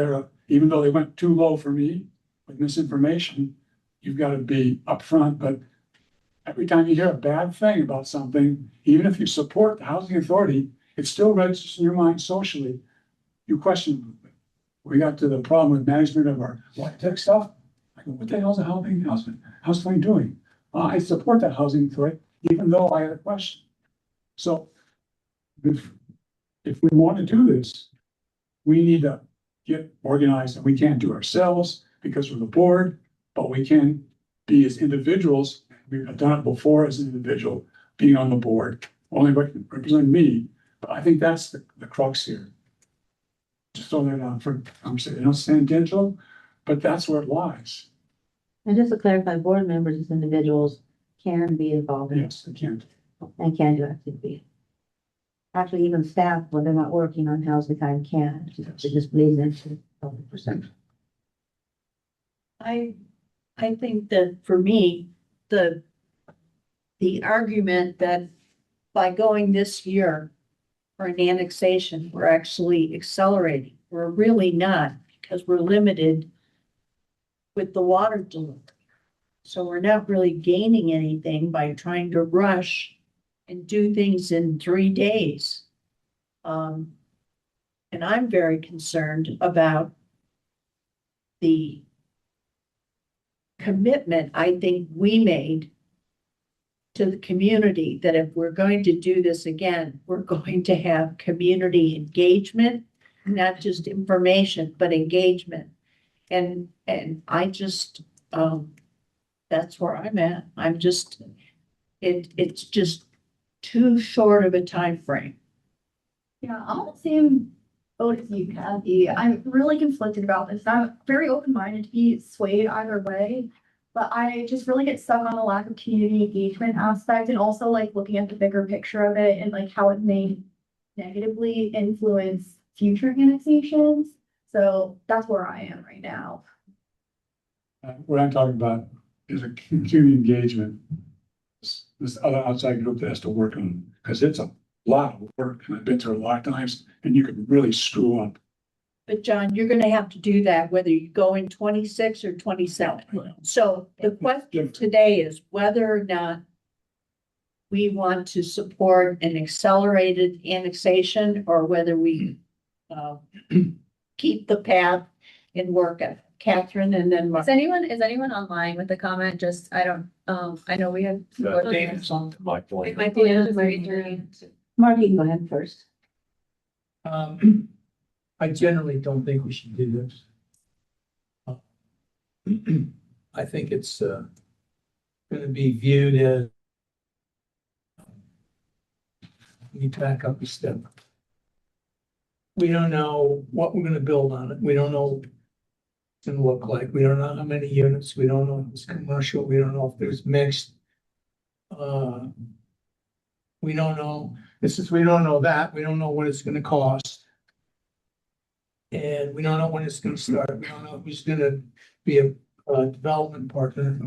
even though they went too low for me with misinformation, you've got to be upfront. But every time you hear a bad thing about something, even if you support the housing authority, it still registers in your mind socially. You question. We got to the problem with management of our tech stuff. I go, what the hell's a housing authority doing? I support that housing authority, even though I had a question. So if we want to do this, we need to get organized, and we can't do ourselves because we're the board, but we can be as individuals. We've done it before as an individual, being on the board, only represent me, But I think that's the crux here. Just throw that out for, I'm saying, it's tangential, but that's where it lies. And just to clarify, board members as individuals can be involved in Yes, I can't. and can do activity. Actually, even staff, when they're not working on housing time, can. It just bleeds into public perception. I think that for me, the argument that by going this year for an annexation, we're actually accelerating. We're really not, because we're limited with the water delivery. So we're not really gaining anything by trying to rush and do things in 3 days. And I'm very concerned about the commitment I think we made to the community that if we're going to do this again, we're going to have community engagement, not just information, but engagement. And I just, that's where I'm at. I'm just, it's just too short of a time frame. Yeah, I'm on the same boat as you, Kathy. I'm really conflicted about this. I'm very open-minded to be swayed either way, but I just really get stuck on the lack of community engagement aspect and also like looking at the bigger picture of it and like how it may negatively influence future annexations. So that's where I am right now. What I'm talking about is a community engagement. This other outside group that has to work on, because it's a lot of work, and I've been through it a lot of times, and you can really screw up. But John, you're gonna have to do that whether you go in 26 or 27. So the question today is whether or not we want to support an accelerated annexation or whether we keep the path and work it. Catherine and then Mark. Is anyone online with a comment? Just, I don't, I know we have. Dan's on My point. It might be a major. Mark, you can go ahead first. I generally don't think we should do this. I think it's gonna be viewed as we back up a step. We don't know what we're gonna build on it. We don't know what it's gonna look like. We don't know how many units. We don't know if it's commercial. We don't know if there's mixed. We don't know. We don't know that. We don't know what it's gonna cost. And we don't know when it's gonna start. We don't know who's gonna be a development partner.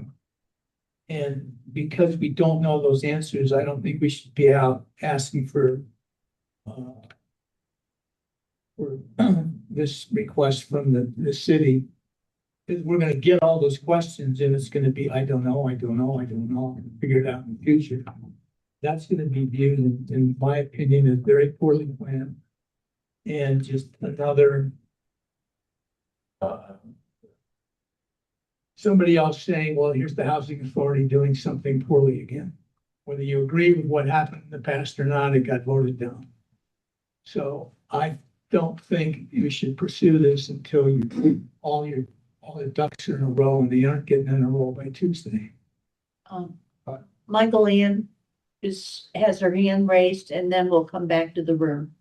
And because we don't know those answers, I don't think we should be out asking for this request from the city. Because we're gonna get all those questions and it's gonna be, I don't know, figure it out in the future. That's gonna be viewed, in my opinion, as very poorly planned. And just another somebody else saying, well, here's the housing authority doing something poorly again. Whether you agree with what happened in the past or not, it got voted down. So I don't think you should pursue this until you all the ducks are in a row and they aren't getting in a row by Tuesday. Michael Ann has her hand raised and then we'll come back to the room.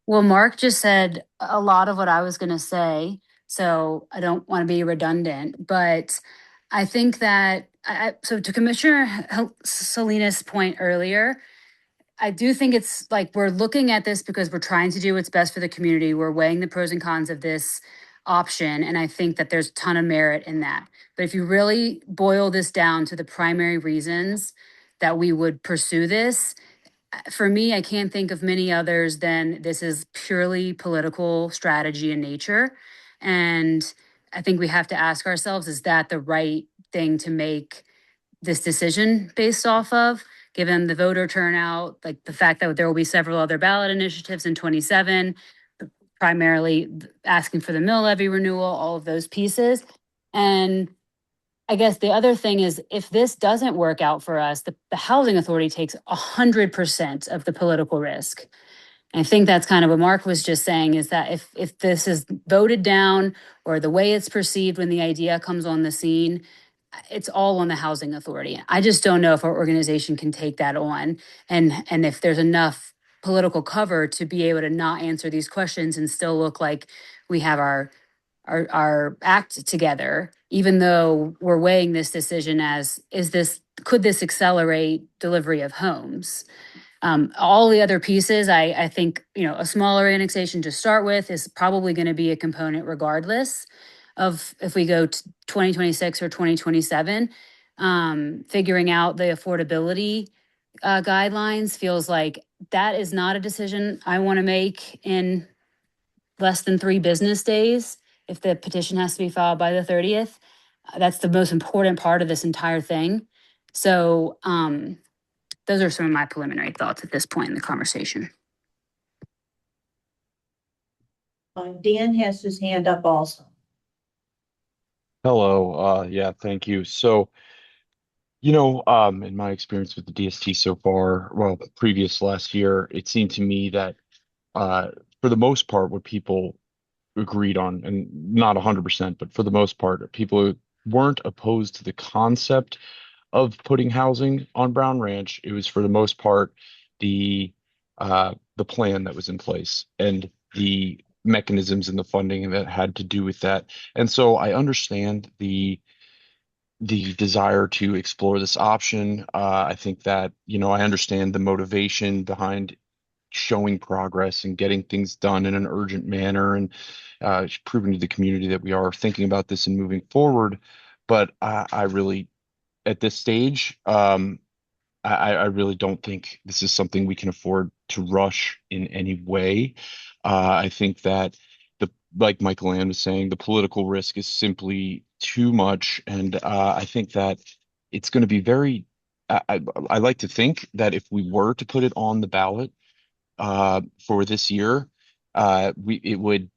Well, Mark just said a lot of what I was going to say, so I don't want to be redundant, but I think that, so to Commissioner Salinas' point earlier, I do think it's like we're looking at this because we're trying to do what's best for the community. We're weighing the pros and cons of this option, and I think that there's a ton of merit in that. But if you really boil this down to the primary reasons that we would pursue this, for me, I can't think of many others than this is purely political strategy in nature. And I think we have to ask ourselves, is that the right thing to make this decision based off of, given the voter turnout, like the fact that there will be several other ballot initiatives in 27, primarily asking for the mill levy renewal, all of those pieces. And I guess the other thing is, if this doesn't work out for us, the housing authority takes 100% of the political risk. And I think that's kind of what Mark was just saying, is that if this is voted down or the way it's perceived when the idea comes on the scene, it's all on the housing authority. I just don't know if our organization can take that on, and if there's enough political cover to be able to not answer these questions and still look like we have our act together, even though we're weighing this decision as, could this accelerate delivery of homes? All the other pieces, I think, a smaller annexation to start with is probably going to be a component regardless of if we go to 2026 or 2027. Figuring out the affordability guidelines feels like that is not a decision I want to make in less than 3 business days. If the petition has to be filed by the 30th, that's the most important part of this entire thing. So, those are some of my preliminary thoughts at this point in the conversation. Dan has his hand up also. Hello, yeah, thank you. So, in my experience with the DST so far, well, previous last year, it seemed to me that for the most part, what people agreed on, and not 100%, but for the most part, people weren't opposed to the concept of putting housing on Brown Ranch. It was for the most part the plan that was in place and the mechanisms and the funding that had to do with that. And so I understand the desire to explore this option. I think that, I understand the motivation behind showing progress and getting things done in an urgent manner and proving to the community that we are thinking about this and moving forward. But I really, at this stage, I really don't think this is something we can afford to rush in any way. I think that like Michael Ann was saying, the political risk is simply too much, and I think that it's going to be very. I like to think that if we were to put it on the ballot for this year, it would.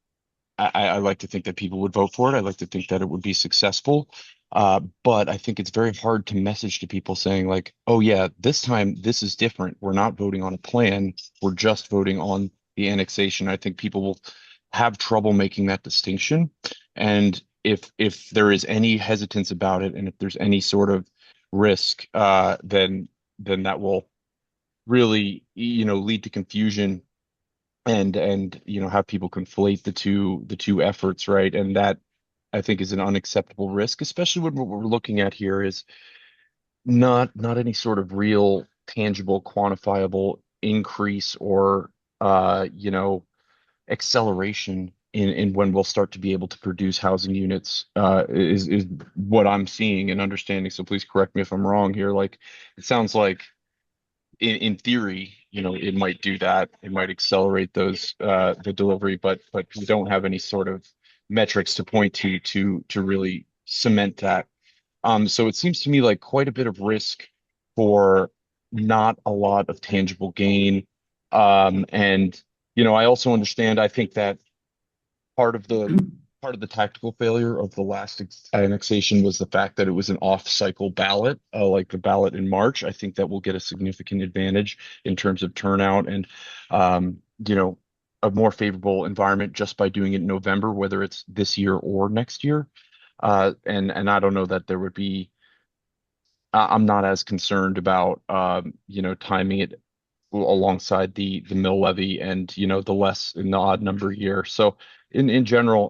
I like to think that people would vote for it. I like to think that it would be successful. But I think it's very hard to message to people saying like, oh yeah, this time this is different. We're not voting on a plan. We're just voting on the annexation. I think people will have trouble making that distinction. And if there is any hesitance about it, and if there's any sort of risk, then that will really, lead to confusion and have people conflate the two efforts, right? And that I think is an unacceptable risk, especially when what we're looking at here is not any sort of real tangible quantifiable increase or acceleration in when we'll start to be able to produce housing units is what I'm seeing and understanding. So please correct me if I'm wrong here. Like it sounds like in theory, it might do that. It might accelerate the delivery, but we don't have any sort of metrics to point to really cement that. So it seems to me like quite a bit of risk for not a lot of tangible gain. And I also understand. I think that part of the tactical failure of the last annexation was the fact that it was an off-cycle ballot, like the ballot in March. I think that will get a significant advantage in terms of turnout and, a more favorable environment just by doing it in November, whether it's this year or next year. And I don't know that there would be. I'm not as concerned about, timing it alongside the mill levy and the less in the odd number year. So in general,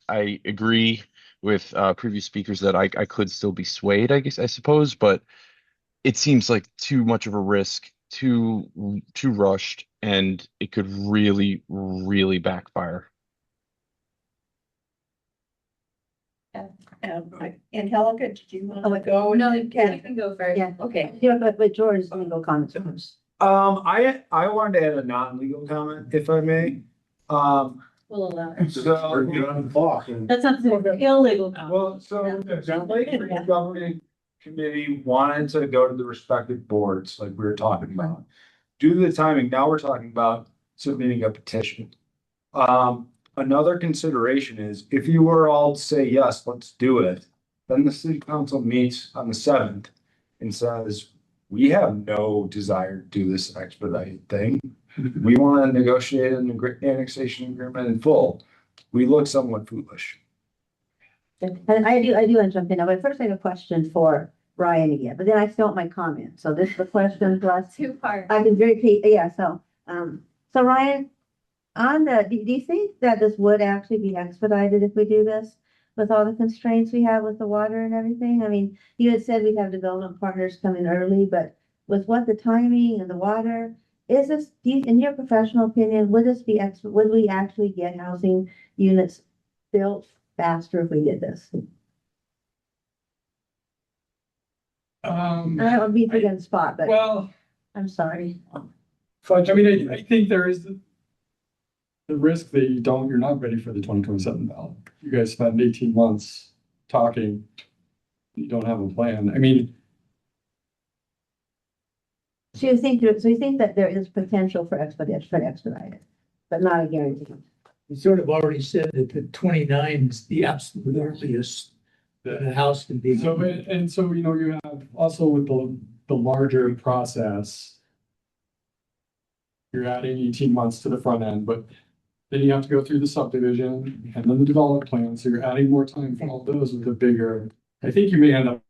I agree with previous speakers that I could still be swayed, I suppose, but it seems like too much of a risk, too rushed, and it could really, really backfire. Angelica, did you want to go? No, you can go first. Yeah. Okay. Yeah, but George is gonna go comment first. I wanted to add a non-legal comment, if I may. We'll allow it. So, Get on the clock and. That's not illegal. well, so the governing committee wanted to go to the respective boards, like we were talking about. Due to the timing, now we're talking about submitting a petition. Another consideration is if you were all to say, yes, let's do it, then the city council meets on the 7th and says, we have no desire to do this expedited thing. We want to negotiate an annexation agreement in full. We look somewhat foolish. And I do want to jump in now, but first I have a question for Ryan again, but then I still want my comment. So this is the question for us. Two part. I've been very, yeah, so Ryan, do you think that this would actually be expedited if we do this? With all the constraints we have with the water and everything? I mean, you had said we'd have development partners come in early, but with what the timing and the water, is this, in your professional opinion, would this be would we actually get housing units built faster if we did this? I don't be put on the spot, but Well, I'm sorry. Fudge, I mean, I think there is the risk that you're not ready for the 2027 ballot. You guys spend 18 months talking, you don't have a plan. I mean, So you think that there is potential for expedited, but not a guarantee? You sort of already said that the 29 is the absolute earliest that a house can be. so, and so, you have also with the larger process, you're adding 18 months to the front end, but then you have to go through the subdivision and then the development plan. So you're adding more time for all those with a bigger, I think you may end up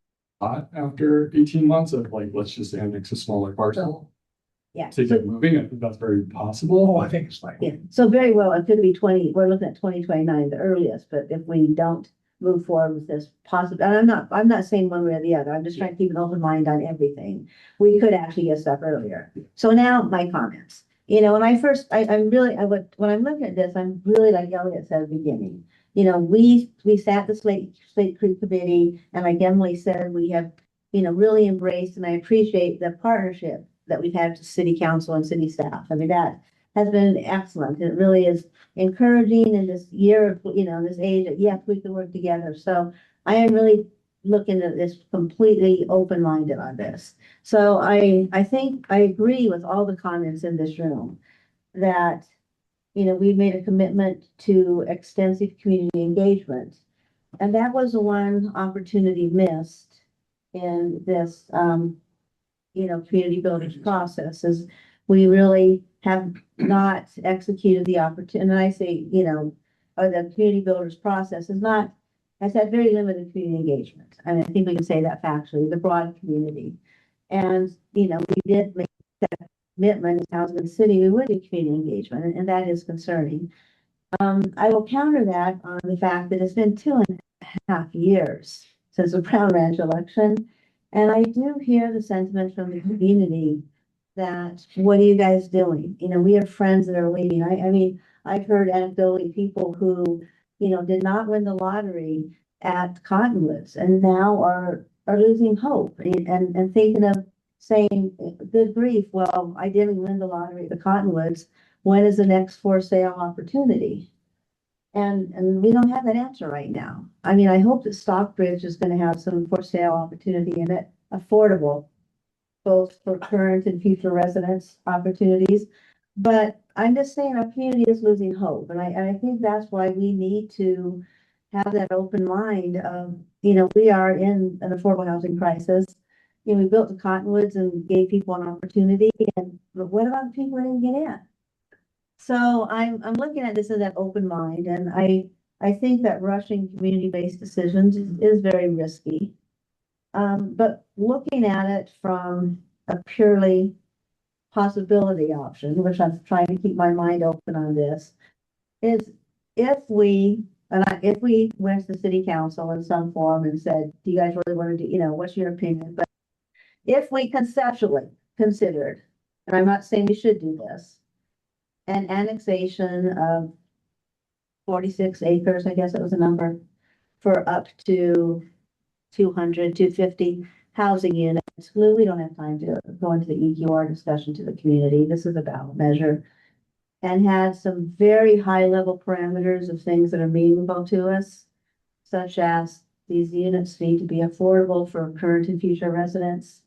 after 18 months of like, let's just annex a smaller parcel. Yeah. To get moving. I think that's very possible. Oh, I think it's like. Yeah, so very well, it could be we're looking at 2029, the earliest, but if we don't move forward with this possible, and I'm not saying one way or the other, I'm just trying to keep an open mind on everything. We could actually get stuff earlier. So now my comments, when I'm looking at this, I'm really like Elliot said at the beginning. We sat the Slate Creek Committee, and like Emily said, we have, really embraced, and I appreciate the partnership that we've had to city council and city staff. I mean, that has been excellent. It really is encouraging in this year of, this age that, yes, we can work together. So I am really looking at this completely open-minded on this. So I think I agree with all the comments in this room that, we've made a commitment to extensive community engagement. And that was the one opportunity missed in this, community building process is we really have not executed the opportunity. And I say, the community builders process has had very limited community engagement. I mean, I think we can say that factually, the broad community. And, we did make that commitment in Housing City, we would do community engagement, and that is concerning. I will counter that on the fact that it's been 2.5 years since the Brown Ranch election. And I do hear the sentiment from the community that, what are you guys doing? We have friends that are leaving. I mean, I've heard anecdotally people who, did not win the lottery at Cottonwoods and now are losing hope and thinking of saying, good grief, well, I didn't win the lottery at the Cottonwoods. When is the next for sale opportunity? And we don't have that answer right now. I mean, I hope that Stockbridge is going to have some for sale opportunity in it, affordable, both for current and future residents opportunities. But I'm just saying our community is losing hope. And I think that's why we need to have that open mind of, we are in an affordable housing crisis. We built the Cottonwoods and gave people an opportunity. But what about the people who didn't get in? So I'm looking at this as that open mind, and I think that rushing community-based decisions is very risky. But looking at it from a purely possibility option, which I'm trying to keep my mind open on this, is if we went to the city council in some form and said, do you guys really want to do, what's your opinion? But if we conceptually considered, and I'm not saying we should do this, an annexation of 46 acres, I guess it was a number, for up to 250 housing units. We don't have time to go into the EQR discussion to the community. This is a ballot measure, and had some very high level parameters of things that are meaningful to us, such as these units need to be affordable for current and future residents.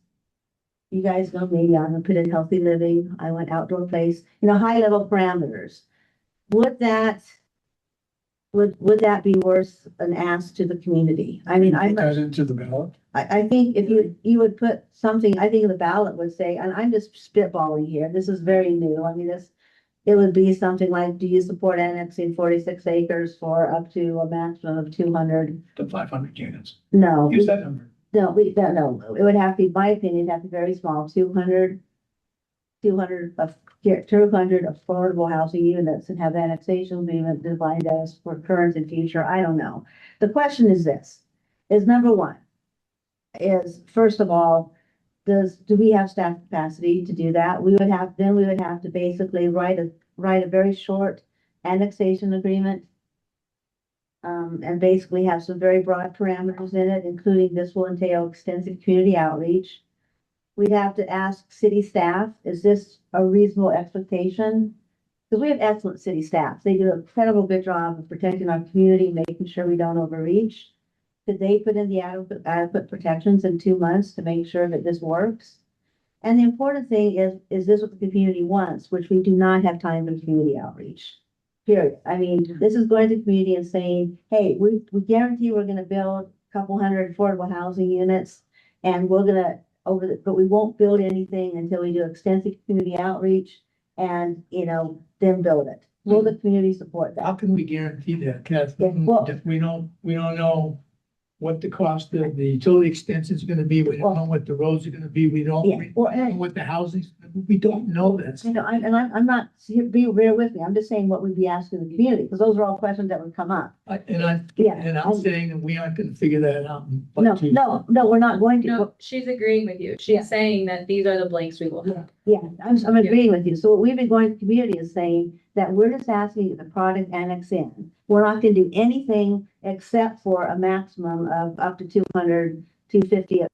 You guys know me, I'm a put in healthy living. I went outdoor place, high level parameters. Would that be worth an ask to the community? I mean, Put that into the ballot. I think if you would put something, I think the ballot would say, and I'm just spitballing here. This is very new. I mean, it would be something like, do you support annexing 46 acres for up to a maximum of 200? To 500 units. No, Use that number. no, we don't know. It would have to be, my opinion, it'd have to be very small, 200 affordable housing units and have annexation agreement defined as for current and future. I don't know. The question is this, is number one, is first of all, do we have staff capacity to do that? We would have to basically write a very short annexation agreement. And basically have some very broad parameters in it, including this will entail extensive community outreach. We'd have to ask city staff, is this a reasonable expectation? Because we have excellent city staff. They do an incredible good job of protecting our community, making sure we don't overreach. Could they put in the adequate protections in 2 months to make sure that this works? And the important thing is this what the community wants, which we do not have time for community outreach. Period. I mean, this is going to the community and saying, hey, we guarantee we're gonna build a couple hundred affordable housing units, and we're gonna but we won't build anything until we do extensive community outreach and, then build it. Will the community support How that? can we guarantee that, Kathleen? Well- We don't know what the cost of the utility extension is gonna be. We don't know what the roads are gonna be. We don't Yeah, well, know what the housing, we don't know this. I'm not, bear with me. I'm just saying what we'd be asking the community, because those are all questions that would come up. And I'm Yeah. saying that we aren't gonna figure that out. in but No, two- no, we're not going to. No, she's agreeing with you. Yeah. She's saying that these are the blanks we will have. Yeah, I'm agreeing with you. So what we've been going to the community is saying that we're just asking that the product annex in. We're not gonna do anything except for a maximum of up to 200, 250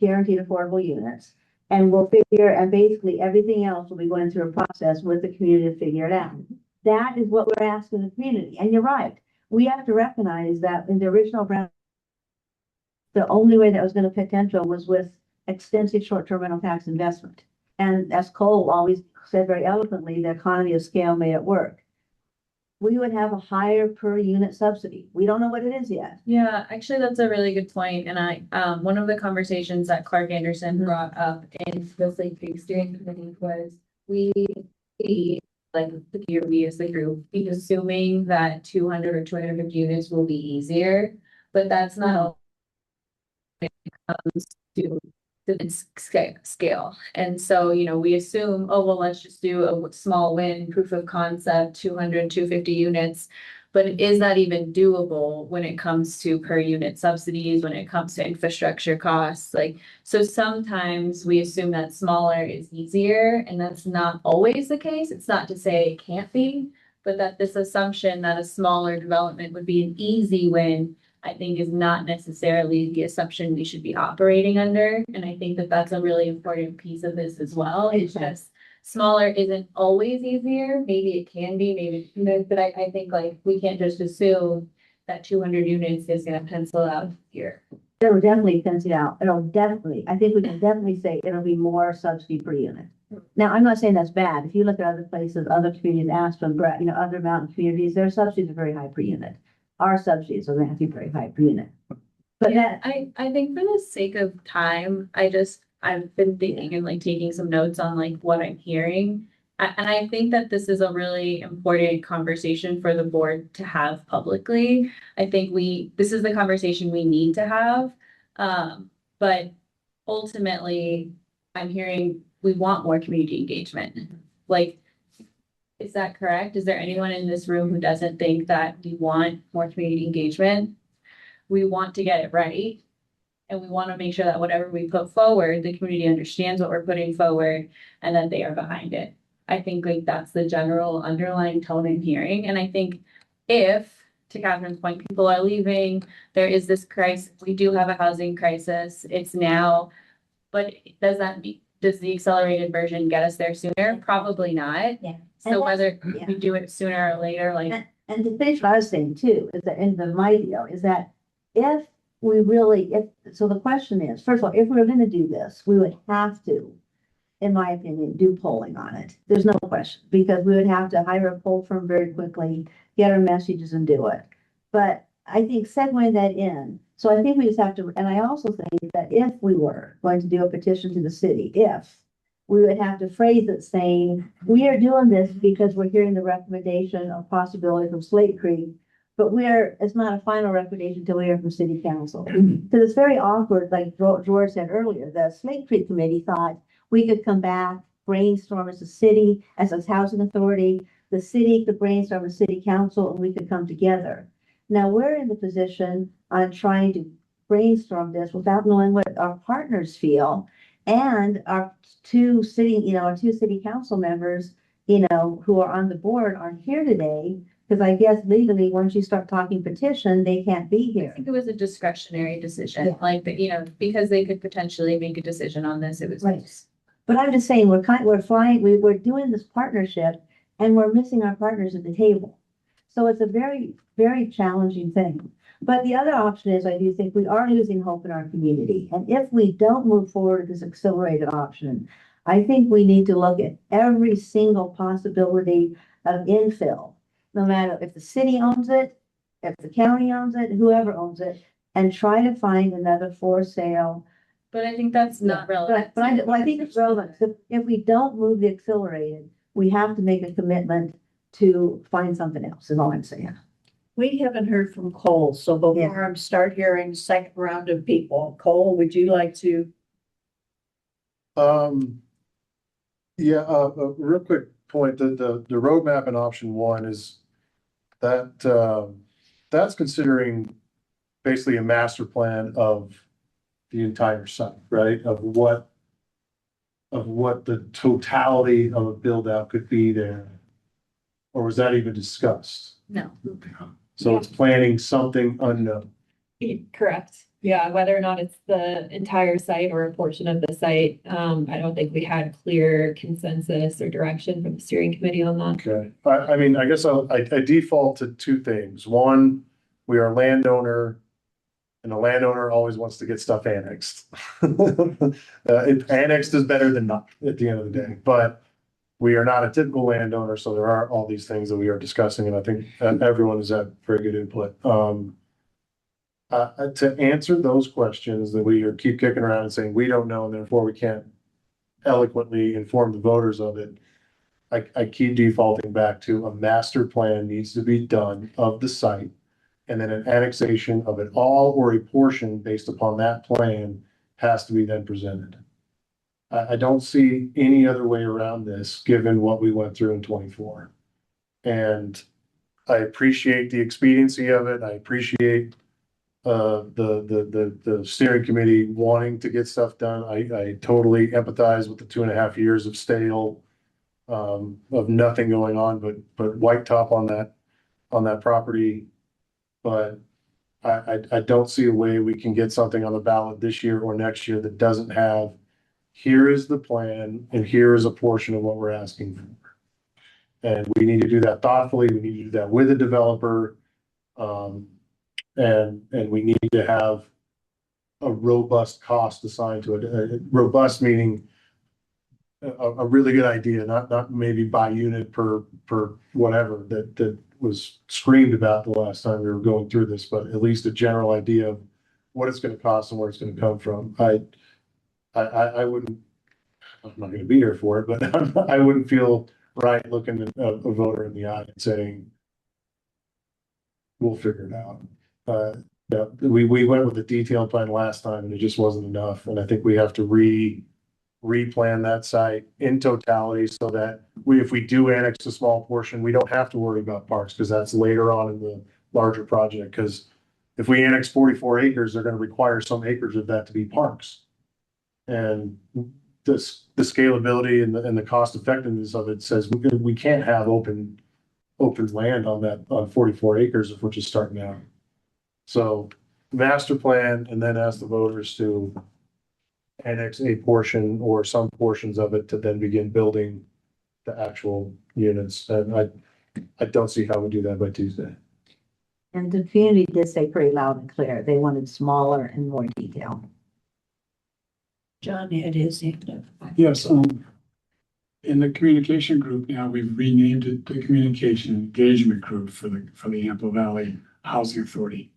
guaranteed affordable units. And and basically everything else will be going through a process with the community to figure it out. That is what we're asking the community. And you're right. We have to recognize that in the original round, the only way that was gonna potential was with extensive short-term rental tax investment. And as Cole always said very eloquently, the economy of scale made it work. We would have a higher per unit subsidy. We don't know what it is yet. Yeah, actually, that's a really good point. And one of the conversations that Clark Anderson brought up in the Lake Creek Steering Committee was like the year we as the group, be assuming that 200 or 250 units will be easier, but that's not when it comes to the scale. And so, we assume, oh, well, let's just do a small win proof of concept, 200, 250 units. But is that even doable when it comes to per unit subsidies, when it comes to infrastructure costs? So sometimes we assume that smaller is easier, and that's not always the case. It's not to say it can't be, but that this assumption that a smaller development would be an easy win, I think, is not necessarily the assumption we should be operating under. And I think that that's a really important piece of this as well. It's just smaller isn't always easier. Maybe it can be, maybe, but I think we can't just assume that 200 units is gonna pencil out here. It'll definitely pencil out. I think we can definitely say it'll be more subsidy per unit. Now, I'm not saying that's bad. If you look at other places, other communities, Aspen, other mountain communities, their subsidies are very high per unit. Our subsidies are going to be very high per unit. But Yeah, I think for the sake of time, I've been thinking and taking some notes on what I'm hearing. And I think that this is a really important conversation for the board to have publicly. I think this is the conversation we need to have. But ultimately, I'm hearing we want more community engagement. Is that correct? Is there anyone in this room who doesn't think that we want more community engagement? We want to get it right. And we want to make sure that whatever we put forward, the community understands what we're putting forward and that they are behind it. I think that's the general underlying tone I'm hearing. And I think if, to Catherine's point, people are leaving, there is this crisis. We do have a housing crisis. It's now, but does the accelerated version get us there sooner? Probably not. Yeah. So whether we do it sooner or later, and to finish what I was saying too, is that my deal is that so the question is, first of all, if we were going to do this, we would have to, in my opinion, do polling on it. There's no question, because we would have to hire a poll firm very quickly, get our messages and do it. But I think segueing that in, so I think we just have to, and I also think that if we were going to do a petition to the city, we would have to phrase it saying, we are doing this because we're hearing the recommendation of possibility from Slate Creek, but it's not a final recommendation until we hear from city council. Because it's very awkward, like George said earlier, the Slate Creek committee thought we could come back, brainstorm as a city, as a housing authority, the city could brainstorm as city council, and we could come together. Now we're in the position on trying to brainstorm this without knowing what our partners feel. And our two city council members, who are on the board aren't here today. Because I guess legally, once you start talking petition, they can't be I here. think it was a discretionary decision, Yeah. like, because they could potentially make a decision on this, it was. Right. But I'm just saying, we're doing this partnership and we're missing our partners at the table. So it's a very, very challenging thing. But the other option is, I do think we are losing hope in our community. And if we don't move forward with this accelerated option, I think we need to look at every single possibility of infill, no matter if the city owns it, if the county owns it, whoever owns it, and try to find another for sale. But I think that's not relevant. But I think it's relevant. If we don't move the accelerated, we have to make a commitment to find something else, is all I'm saying. We haven't heard from Cole, so before I start hearing the second round of people, Cole, would you like to? Yeah, a real quick point, the roadmap in option one is that, that's considering basically a master plan of the entire site, right? Of what the totality of a build out could be there. Or was that even discussed? No. So it's planning something unknown. Correct. Yeah, whether or not it's the entire site or a portion of the site, I don't think we had clear consensus or direction from the steering committee on that. Okay, I mean, I guess I default to two things. One, we are a landowner. And the landowner always wants to get stuff annexed. Annexed is better than not at the end of the day, but we are not a typical landowner, so there are all these things that we are discussing, and I think everyone has had very good input. To answer those questions that we keep kicking around and saying we don't know, and therefore we can't eloquently inform the voters of it, I keep defaulting back to a master plan needs to be done of the site. And then an annexation of it all or a portion based upon that plan has to be then presented. I don't see any other way around this, given what we went through in 24. And I appreciate the expediency of it. I appreciate the steering committee wanting to get stuff done. I totally empathize with the 2.5 years of stale, of nothing going on but white top on that property. But I don't see a way we can get something on the ballot this year or next year that doesn't have, here is the plan and here is a portion of what we're asking for. And we need to do that thoughtfully. We need to do that with a developer. And we need to have a robust cost assigned to it. Robust meaning a really good idea, not maybe by unit per whatever that was screamed about the last time we were going through this, but at least a general idea of what it's going to cost and where it's going to come from. I wouldn't, I'm not going to be here for it, but I wouldn't feel right looking at a voter in the eye and saying, we'll figure it out. Yeah, we went with a detailed plan last time and it just wasn't enough. And I think we have to replan that site in totality so that if we do annex a small portion, we don't have to worry about parks because that's later on in the larger project. Because if we annex 44 acres, they're going to require some acres of that to be parks. And the scalability and the cost effectiveness of it says we can't have open land on 44 acres if we're just starting out. So master plan and then ask the voters to annex a portion or some portions of it to then begin building the actual units. And I don't see how we do that by Tuesday. And the community did say pretty loud and clear, they wanted smaller and more detail. John had his hand up. Yes, in the communication group now, we've renamed it the Communication Engagement Group for the Yampa Valley Housing Authority.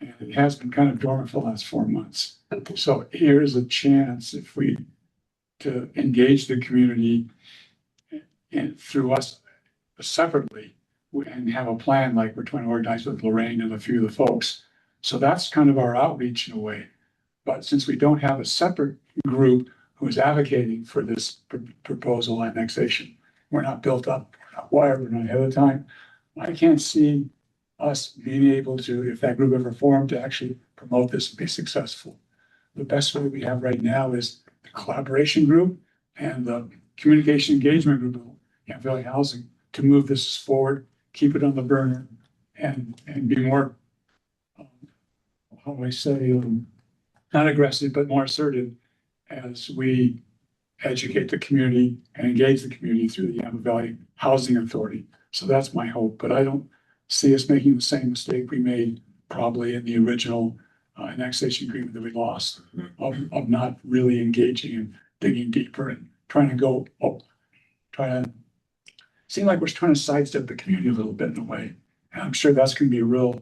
And it has been kind of dormant for the last 4 months. So here's a chance if we to engage the community and through us separately and have a plan like we're trying to organize with Lorraine and a few of the folks. So that's kind of our outreach in a way. But since we don't have a separate group who is advocating for this proposal annexation, we're not built up, we're not wired, we're not ahead of time. I can't see us being able to, if that group ever formed, to actually promote this and be successful. The best way we have right now is the collaboration group and the communication engagement group of Yampa Valley Housing to move this forward, keep it on the burner, and be more, how do I say, not aggressive, but more assertive as we educate the community and engage the community through the Yampa Valley Housing Authority. So that's my hope, but I don't see us making the same mistake we made probably in the original annexation agreement that we lost, of not really engaging and digging deeper and trying to go, trying to seem like we're trying to sidestep the community a little bit in a way. And I'm sure that's going to be a real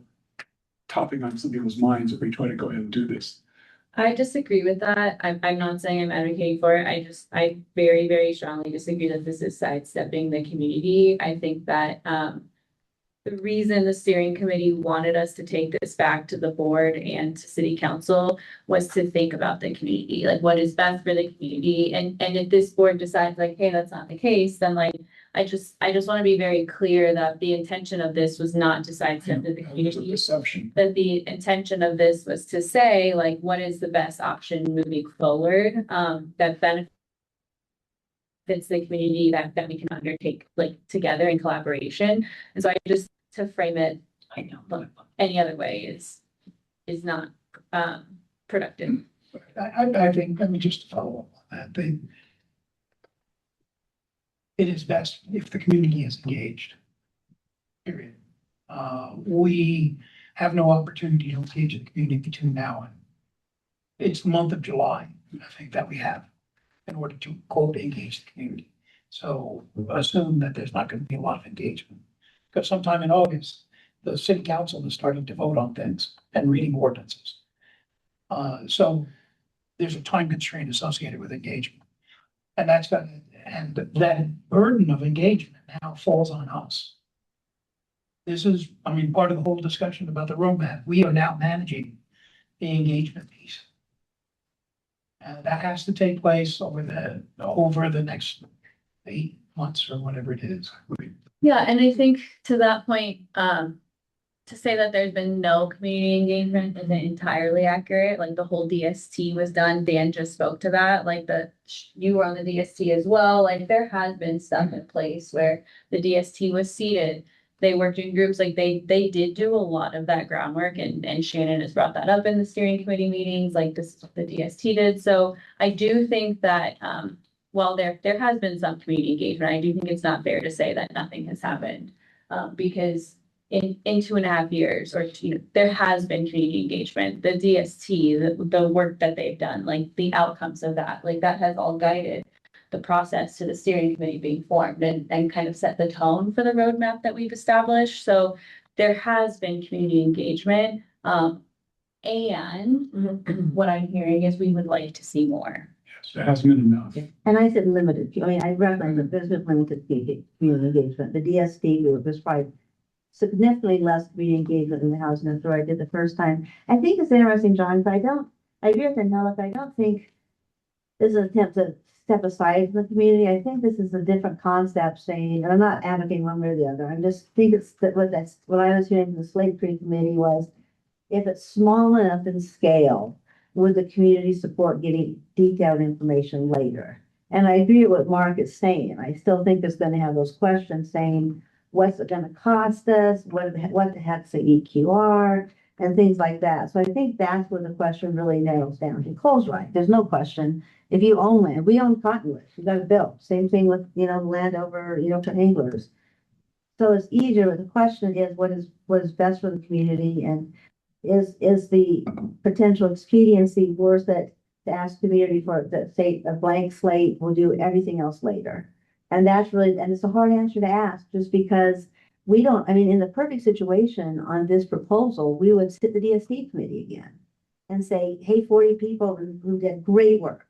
topic on some people's minds if we try to go ahead and do this. I disagree with that. I'm not saying I'm advocating for it. I very, very strongly disagree that this is sidestepping the community. I think that, the reason the steering committee wanted us to take this back to the board and to city council was to think about the community, like what is best for the community. And if this board decides like, hey, that's not the case, then like, I just want to be very clear that the intention of this was not to sidestep the community. That the intention of this was to say like, what is the best option moving forward, that benefits the community that we can undertake like together in collaboration. And so I just, to frame it, I know, but any other way is not productive. I think, let me just follow up on that thing. It is best if the community is engaged. Period. We have no opportunity to engage the community between now and it's the month of July, I think, that we have in order to quote engage the community. So assume that there's not going to be a lot of engagement. Because sometime in August, the city council is starting to vote on things and reading ordinances. So there's a time constraint associated with engagement. And and that burden of engagement now falls on us. This is, I mean, part of the whole discussion about the roadmap. We are now managing the engagement piece. And that has to take place over the next 8 months or whatever it is. Yeah, and I think to that point, to say that there's been no community engagement isn't entirely accurate. Like the whole DST was done. Dan just spoke to that. Like you were on the DST as well. Like there has been stuff in place where the DST was seated. They worked in groups, like they did do a lot of that groundwork, and Shannon has brought that up in the steering committee meetings, like this is what the DST did. So I do think that while there has been some community engagement, I do think it's not fair to say that nothing has happened, because in 2.5 years, or there has been community engagement. The DST, the work that they've done, like the outcomes of that, like that has all guided the process to the steering committee being formed and kind of set the tone for the roadmap that we've established. So there has been community engagement. And what I'm hearing is we would like to see more. Yes, it hasn't been enough. And I said limited. I mean, I recognize that there's been limited community engagement. The DST group was probably significantly less community engagement than the housing authority did the first time. I think it's interesting, John, but I agree with Anella, I don't think this is an attempt to step aside from the community. I think this is a different concept saying, and I'm not advocating one way or the other. I just think it's that what I was hearing from the Slate Tree Committee was, if it's small enough in scale, would the community support getting detailed information later? And I agree with what Mark is saying. I still think it's going to have those questions saying, what's it going to cost us? What the heck's the EQR? And things like that. So I think that's where the question really narrows down. And Cole's right. There's no question. If you own land, we own Cottonwood. We got it built. Same thing with, land over, for anglers. So it's easier. The question is, what is best for the community, and is the potential expediency worth it to ask community for that, say a blank slate, we'll do everything else later. And that's really, and it's a hard answer to ask, just because we don't, in the perfect situation on this proposal, we would sit the DST committee again and say, hey, 40 people who did great work.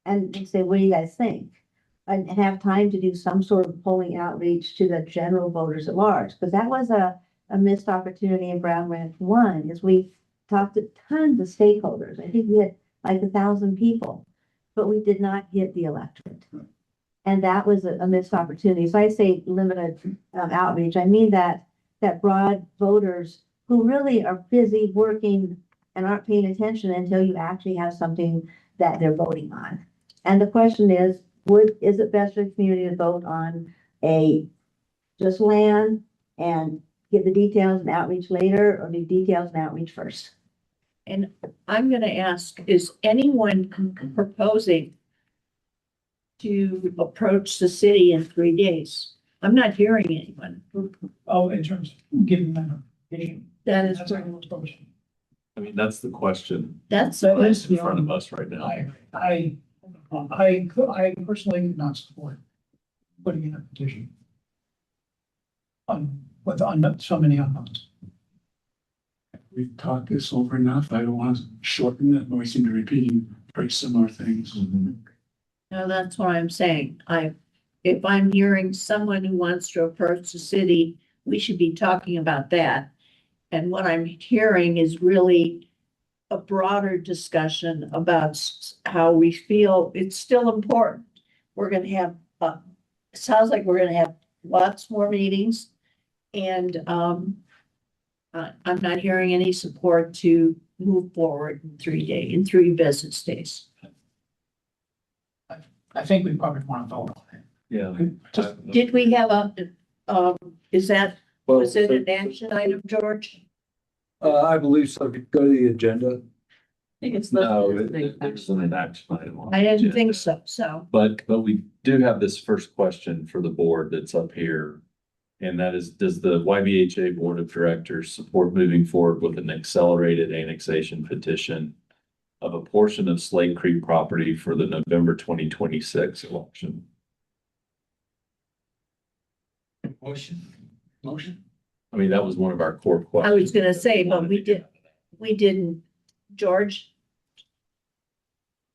and say, what do you guys think? And have time to do some sort of polling outreach to the general voters at large, because that was a missed opportunity in Brown Ranch 1, is we talked to tons of stakeholders. I think we had like 1,000 people, but we did not get the electorate. And that was a missed opportunity. So I say limited outreach. I mean that broad voters who really are busy working and aren't paying attention until you actually have something that they're voting on. And the question is it best for the community to vote on just land and get the details and outreach later, or do details and outreach first? And I'm gonna ask, is anyone proposing to approach the city in 3 days? I'm not hearing anyone. Oh, in terms of giving them a vision. That is, That's our most question. I mean, that's the question that's, that's in front of us right now. I personally would not support putting in a petition with so many unknowns. We've talked this over enough. I don't want to shorten it, but we seem to be repeating very similar things. no, that's what I'm saying. If I'm hearing someone who wants to approach the city, we should be talking about that. And what I'm hearing is really a broader discussion about how we feel it's still important. We're gonna have, it sounds like we're gonna have lots more meetings. And I'm not hearing any support to move forward in 3 business days. I think we probably want to vote on it. Yeah. Did we have is that, Well, was it an action item, George? I believe so. If you go to the agenda. I think it's No, listed. there's an action item on I the didn't think agenda. so, But we do have this first question for the board that's up here. And that is, does the YVHA Board of Directors support moving forward with an accelerated annexation petition of a portion of Slate Creek property for the November 2026 election? Motion? I mean, that was one of our core I questions. was gonna say, but we didn't, George?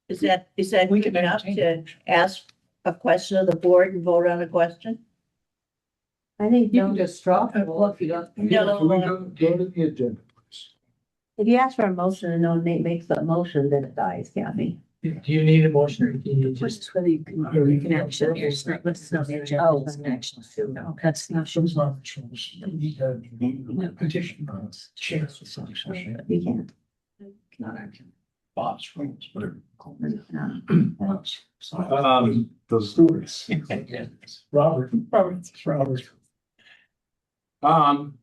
Is that We good can enough entertain to ask a question of the board and vote on a question? I think, You can just straw poll if you don't. Can we go to the agenda, please? if you ask for a motion and no one makes the motion, then it dies, Kathy. Do you need a motion or do you just? Just whether you can action your, it's not listed on the agenda. Oh. It's an action. No, that's not. Those are the rules. You need a petition. Chair. You can't. Not action. Bob's rules, whatever. Those Stewards. Robert.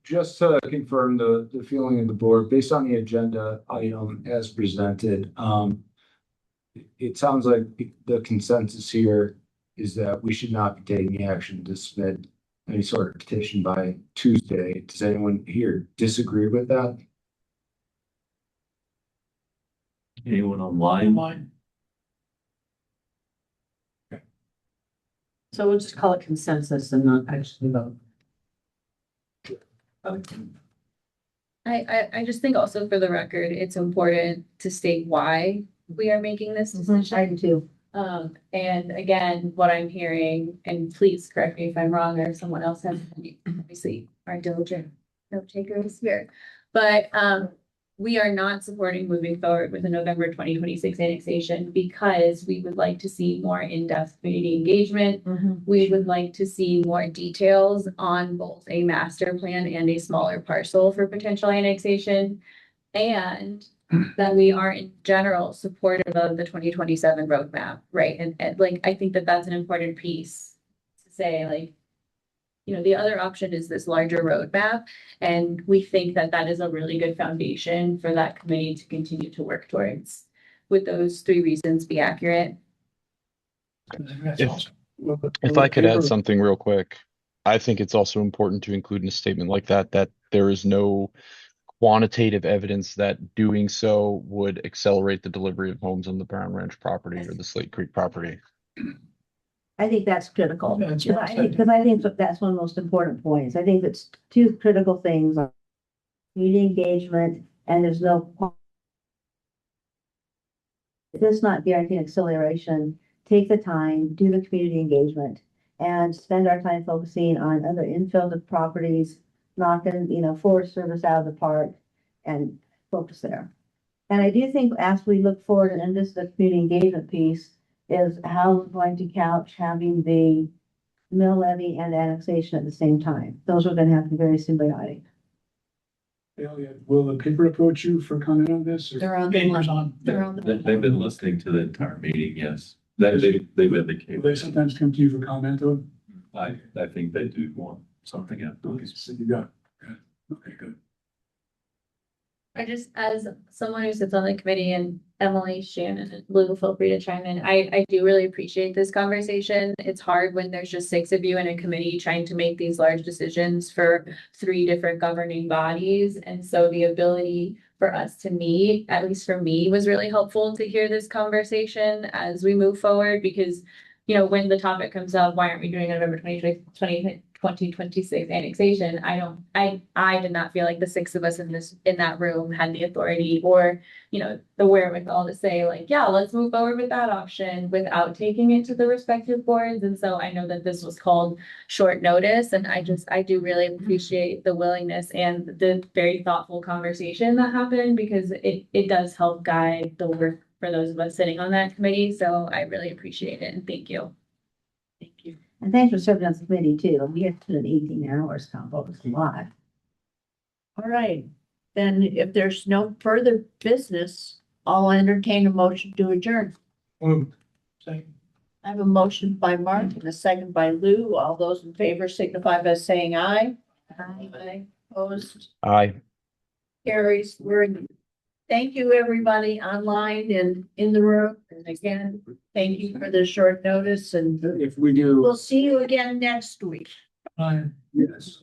Just to confirm the feeling of the board, based on the agenda item as presented, it sounds like the consensus here is that we should not be taking action to submit any sort of petition by Tuesday. Does anyone here disagree with that? Anyone online? Mine. So we'll just call it consensus and not actually vote. I just think also for the record, it's important to state why we are making this decision. I do too. And again, what I'm hearing, and please correct me if I'm wrong, or if someone else has, obviously, our diligent note takers here. But, we are not supporting moving forward with the November 2026 annexation because we would like to see more in-depth community engagement. We would like to see more details on both a master plan and a smaller parcel for potential annexation. And that we are in general supportive of the 2027 roadmap, right? And like, I think that that's an important piece to say, like, you know, the other option is this larger roadmap. And we think that that is a really good foundation for that committee to continue to work towards. Would those 3 reasons be accurate? If I could add something real quick, I think it's also important to include in a statement like that, that there is no quantitative evidence that doing so would accelerate the delivery of homes on the Brown Ranch property or the Slate Creek property. I think that's critical. Yeah, it's Because I think that's one of the most important points. I think that's 2 critical things are community engagement, and there's no it does not guarantee acceleration. Take the time, do the community engagement, and spend our time focusing on other infill of properties, knocking, Forest Service out of the park and focus there. And I do think as we look forward, and this is the community engagement piece, is how we're going to couch having the mill levy and annexation at the same time. Those are gonna have to be very symbiotic. Elliot, will the paper approach you for comment on this? Or They're on the papers line. on? They're on the. They've been listening to the entire meeting, yes. They've Will indicated. they sometimes come to you for comment on? I think they do want something Okay, afterwards. so you got, good. Okay, good. I just, as someone who sits on the committee, and Emily, Shannon, and Lou, feel free to chime in. I do really appreciate this conversation. It's hard when there's just 6 of you in a committee trying to make these large decisions for 3 different governing bodies. And so the ability for us to meet, at least for me, was really helpful to hear this conversation as we move forward, because when the topic comes up, why aren't we doing a November 2026 annexation? I did not feel like the 6 of us in that room had the authority or, the wherewithal to say like, yeah, let's move forward with that option without taking it to the respective boards. And so I know that this was called short notice, and I do really appreciate the willingness and the very thoughtful conversation that happened, because it does help guide the work for those of us sitting on that committee. So I really appreciate it, and thank you. Thank you. And thanks for serving on the committee too. We have to do 18 hours combo, it's a lot. All right, then if there's no further business, I'll entertain a motion to adjourn. Second. I have a motion by Mark and a second by Lou. All those in favor signify by saying aye. Aye. Opposed, Aye. carries. Thank you, everybody online and in the room. And again, thank you for the short notice, and If we do. we'll see you again next week. Yes.